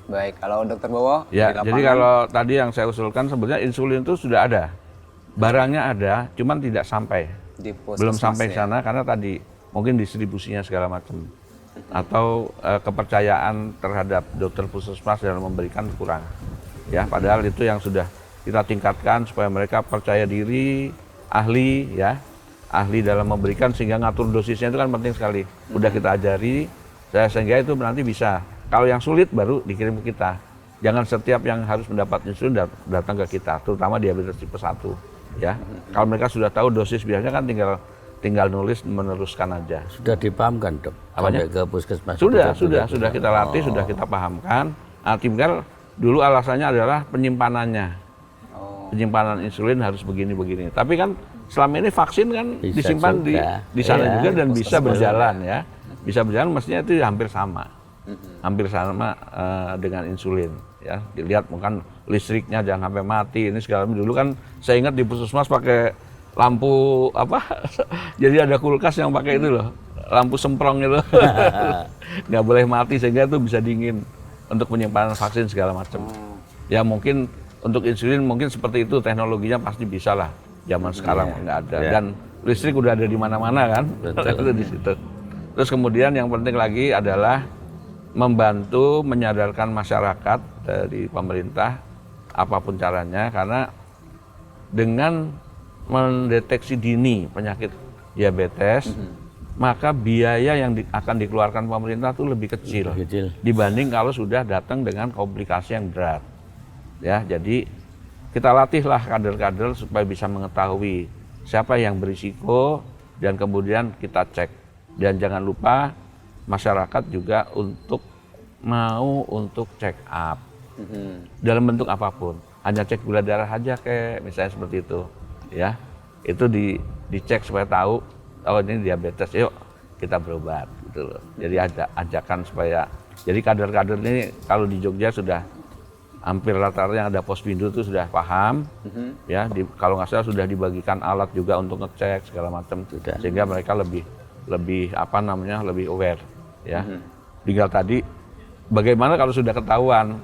Baik, kalau Dokter Bowo Ya, di lapangan, jadi kalau tadi yang saya usulkan sebenarnya insulin itu sudah ada, barangnya ada, cuman tidak sampai, di belum puskesmas sampai ya. sana karena tadi mungkin distribusinya segala macam, atau kepercayaan terhadap dokter puskesmas dalam memberikan kurang. Ya, padahal itu yang sudah kita tingkatkan supaya mereka percaya diri, ahli ya, ahli dalam memberikan sehingga ngatur dosisnya itu kan penting sekali. Udah kita ajari, sehingga itu nanti bisa. Kalau yang sulit baru dikirim ke kita. Jangan setiap yang harus mendapat insulin datang ke kita, terutama diabetes tipe 1 ya. Kalau mereka sudah tahu dosis biasanya kan tinggal nulis meneruskan aja. Sudah dipahamkan Dok? Apanya? Sampai ke puskesmas? Sudah kita latih, sudah kita pahamkan. Nah, tinggal dulu alasannya adalah penyimpanannya. Penyimpanan insulin harus begini-begini. Tapi kan selama ini vaksin kan Bisa disimpan juga. di sana Iya, juga dan puskesmas bisa berjalan ya. Bisa berjalan mestinya itu hampir sama. Hampir sama dengan insulin ya. Dilihat bukan listriknya jangan sampai mati. Ini segala macam. Dulu kan saya ingat di puskesmas pakai lampu apa? Jadi ada kulkas yang pakai itu loh. Lampu semprong itu. Nggak boleh mati sehingga itu bisa dingin untuk penyimpanan vaksin segala macam. Ya mungkin untuk insulin mungkin seperti itu, teknologinya pasti bisa lah. Zaman sekarang nggak ada. Dan listrik udah ada di mana-mana kan. Itu di situ. Terus kemudian yang penting lagi adalah membantu menyadarkan masyarakat dari pemerintah apapun caranya, karena dengan mendeteksi dini penyakit diabetes maka biaya yang akan dikeluarkan pemerintah itu lebih kecil dibanding kalau sudah datang dengan komplikasi yang berat ya. Jadi kita latihlah kader-kader supaya bisa mengetahui siapa yang berisiko dan kemudian kita cek. Dan jangan lupa masyarakat juga untuk check up dalam bentuk apapun. Hanya cek gula darah aja kayak misalnya seperti itu, ya. Itu dicek supaya tahu, oh ini diabetes, yuk kita berobat gitu loh. Jadi ada ajakan supaya, jadi kader-kader ini kalau di Jogja sudah hampir rata-rata yang ada Pospindu itu sudah paham, ya. Kalau nggak salah sudah dibagikan alat juga untuk ngecek segala macam, sehingga mereka lebih lebih aware, ya. Tinggal tadi bagaimana kalau sudah ketahuan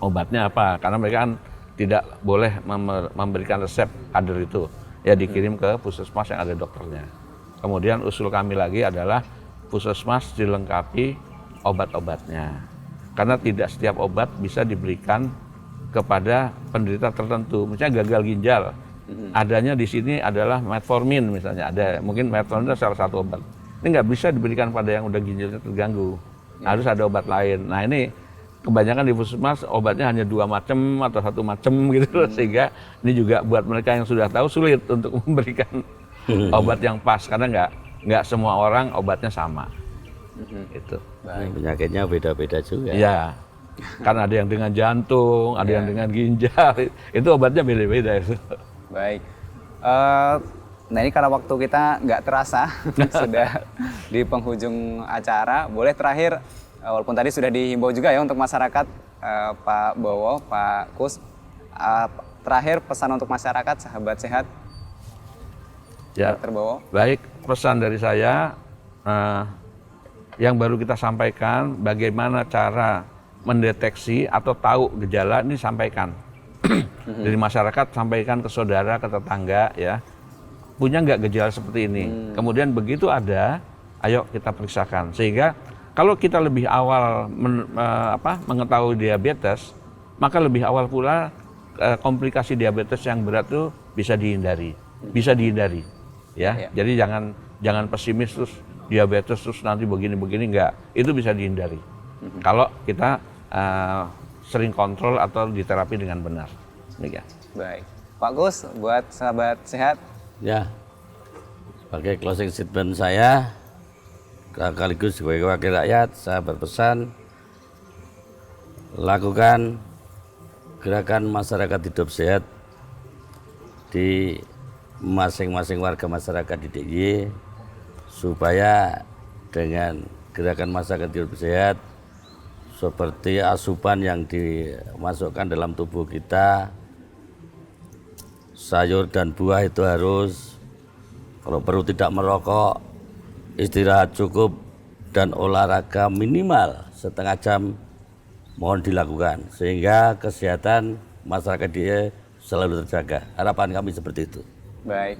obatnya apa, karena mereka kan tidak boleh memberikan resep kader itu, ya dikirim ke puskesmas yang ada dokternya. Kemudian usul kami lagi adalah puskesmas dilengkapi obat-obatnya, karena tidak setiap obat bisa diberikan kepada penderita tertentu. Misalnya gagal ginjal, adanya di sini adalah metformin misalnya, ada mungkin metformin itu salah satu obat. Ini nggak bisa diberikan pada yang udah ginjalnya terganggu, harus ada obat lain. Nah ini kebanyakan di puskesmas obatnya hanya 2 macam atau 1 macam gitu, sehingga ini juga buat mereka yang sudah tahu sulit untuk memberikan obat yang pas, karena nggak semua orang obatnya sama. Itu. Penyakitnya beda-beda juga. Iya, karena ada yang dengan jantung, ada yang dengan ginjal, itu obatnya beda-beda itu. Baik. Nah ini karena waktu kita nggak terasa sudah di penghujung acara, boleh terakhir, walaupun tadi sudah dihimbau juga ya untuk masyarakat, Pak Bowo, Pak Kus, terakhir pesan untuk masyarakat, sahabat sehat, Ya, Dr. Bowo. baik, pesan dari saya yang baru kita sampaikan, bagaimana cara mendeteksi atau tahu gejala ini sampaikan. Dari masyarakat sampaikan ke saudara, ke tetangga, ya. Punya nggak gejala seperti ini? Kemudian begitu ada, ayo kita periksakan. Sehingga kalau kita lebih awal mengetahui diabetes, maka lebih awal pula komplikasi diabetes yang berat itu bisa dihindari, ya. Jadi jangan pesimis terus diabetes terus nanti begini-begini, enggak. Itu bisa dihindari. Kalau kita sering kontrol atau diterapi dengan benar. Demikian. Baik. Pak Gus, buat sahabat sehat. Ya, sebagai closing statement saya, sekaligus sebagai wakil rakyat, saya berpesan lakukan gerakan masyarakat hidup sehat di masing-masing warga masyarakat di DIY, supaya dengan gerakan masyarakat hidup sehat seperti asupan yang dimasukkan dalam tubuh kita, sayur dan buah itu harus, kalau perlu tidak merokok, istirahat cukup, dan olahraga minimal setengah jam mohon dilakukan, sehingga kesehatan masyarakat dia selalu terjaga. Harapan kami seperti itu. Baik.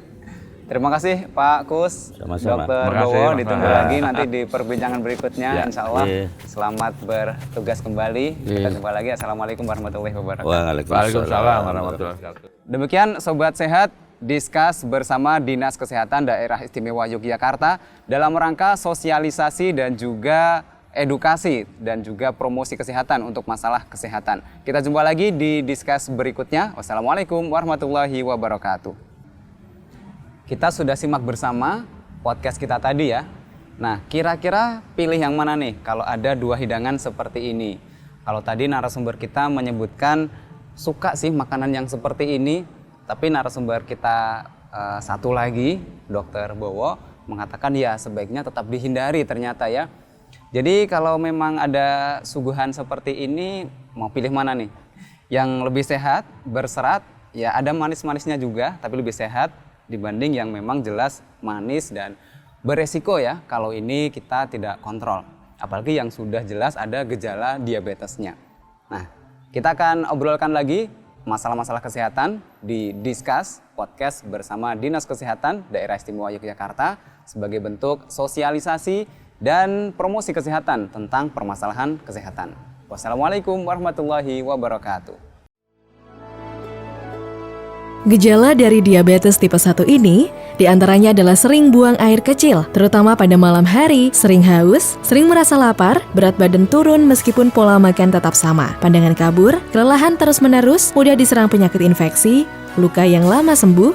Terima kasih Pak Kus, Sama-sama. Dr. Terima kasih, Bowo, Mas. ditunggu lagi nanti di perbincangan berikutnya. Ya. Insya Allah. Iya. Selamat bertugas kembali. Kita jumpa lagi. Assalamualaikum warahmatullahi wabarakatuh. Waalaikumsalam warahmatullahi wabarakatuh. Demikian Sobat Sehat, Diskus bersama Dinas Kesehatan Daerah Istimewa Yogyakarta dalam rangka sosialisasi dan juga edukasi dan juga promosi kesehatan untuk masalah kesehatan. Kita jumpa lagi di Diskus berikutnya. Wassalamualaikum warahmatullahi wabarakatuh. Kita sudah simak bersama podcast kita tadi ya. Nah, kira-kira pilih yang mana nih kalau ada 2 hidangan seperti ini? Kalau tadi narasumber kita menyebutkan suka sih makanan yang seperti ini, tapi narasumber kita satu lagi, Dr. Bowo, mengatakan ya sebaiknya tetap dihindari ternyata ya. Jadi kalau memang ada suguhan seperti ini, mau pilih mana nih? Yang lebih sehat, berserat, ya ada manis-manisnya juga, tapi lebih sehat dibanding yang memang jelas manis dan beresiko ya kalau ini kita tidak kontrol. Apalagi yang sudah jelas ada gejala diabetesnya. Nah, kita akan obrolkan lagi masalah-masalah kesehatan di Diskus Podcast bersama Dinas Kesehatan Daerah Istimewa Yogyakarta sebagai bentuk sosialisasi dan promosi kesehatan tentang permasalahan kesehatan. Wassalamualaikum warahmatullahi wabarakatuh. Gejala dari diabetes tipe 1 ini diantaranya adalah sering buang air kecil, terutama pada malam hari, sering haus, sering merasa lapar, berat badan turun meskipun pola makan tetap sama, pandangan kabur, kelelahan terus-menerus, mudah diserang penyakit infeksi, luka yang lama sembuh,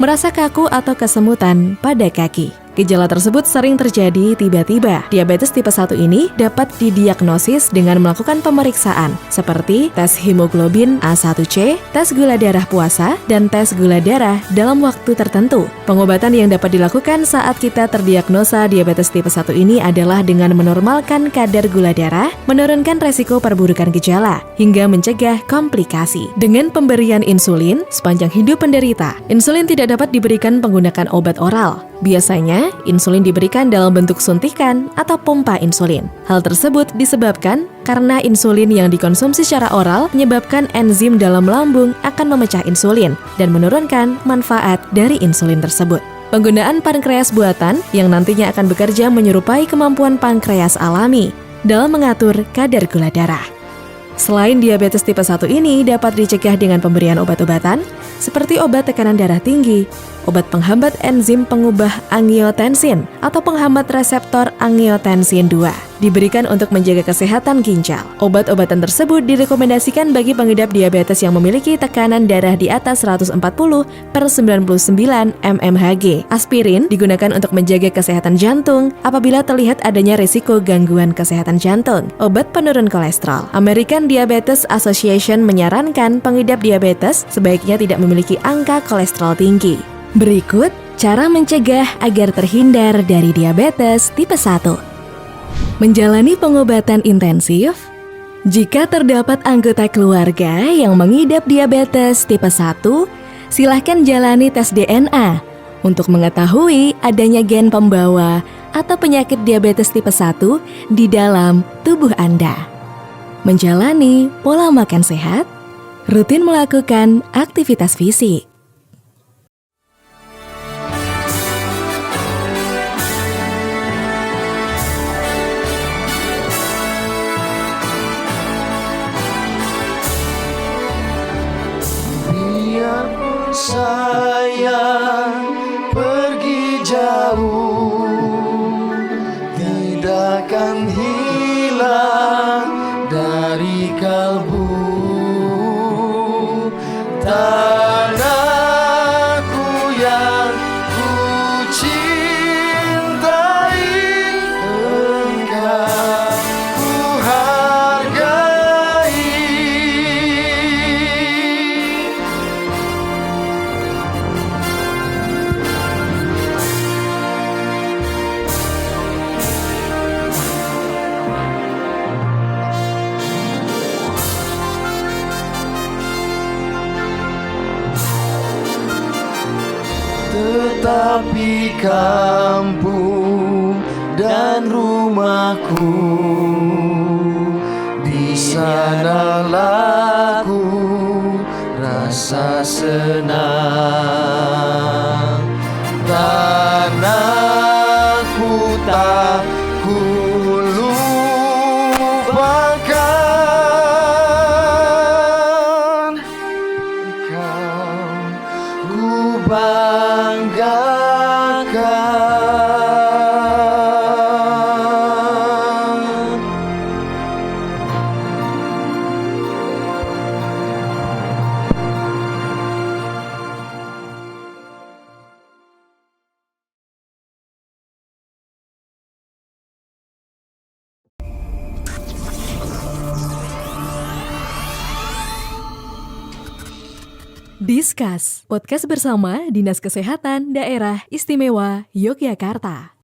merasa kaku atau kesemutan pada kaki. Gejala tersebut sering terjadi tiba-tiba. Diabetes tipe 1 ini dapat didiagnosis dengan melakukan pemeriksaan seperti tes hemoglobin A1C, tes gula darah puasa, dan tes gula darah dalam waktu tertentu. Pengobatan yang dapat dilakukan saat kita terdiagnosa diabetes tipe 1 ini adalah dengan menormalkan kadar gula darah, menurunkan resiko perburukan gejala, hingga mencegah komplikasi. Dengan pemberian insulin sepanjang hidup penderita, insulin tidak dapat diberikan menggunakan obat oral. Biasanya, insulin diberikan dalam bentuk suntikan atau pompa insulin. Hal tersebut disebabkan karena insulin yang dikonsumsi secara oral menyebabkan enzim dalam lambung akan memecah insulin dan menurunkan manfaat dari insulin tersebut. Penggunaan pankreas buatan yang nantinya akan bekerja menyerupai kemampuan pankreas alami dalam mengatur kadar gula darah. Selain diabetes tipe 1 ini dapat dicegah dengan pemberian obat-obatan seperti obat tekanan darah tinggi, obat penghambat enzim pengubah angiotensin atau penghambat reseptor angiotensin 2. Diberikan untuk menjaga kesehatan ginjal. Obat-obatan tersebut direkomendasikan bagi pengidap diabetes yang memiliki tekanan darah di atas 140/99 mmHg. Aspirin digunakan untuk menjaga kesehatan jantung apabila terlihat adanya risiko gangguan kesehatan jantung. Obat penurun kolesterol. American Diabetes Association menyarankan pengidap diabetes sebaiknya tidak memiliki angka kolesterol tinggi. Berikut cara mencegah agar terhindar dari diabetes tipe 1. Menjalani pengobatan intensif. Jika terdapat anggota keluarga yang mengidap diabetes tipe 1, silahkan jalani tes DNA untuk mengetahui adanya gen pembawa atau penyakit diabetes tipe 1 di dalam tubuh Anda. Menjalani pola makan sehat, rutin melakukan aktivitas fisik. Biarpun saya pergi jauh, tidak akan hilang dari kalbu. Tanahku yang ku cintai, engkau ku hargai. Tetapi kampung dan rumahku, di sanalah ku rasa senang. Tanahku tak ku lupakan, kau ku banggakan. Discuss, podcast bersama Dinas Kesehatan Daerah Istimewa Yogyakarta.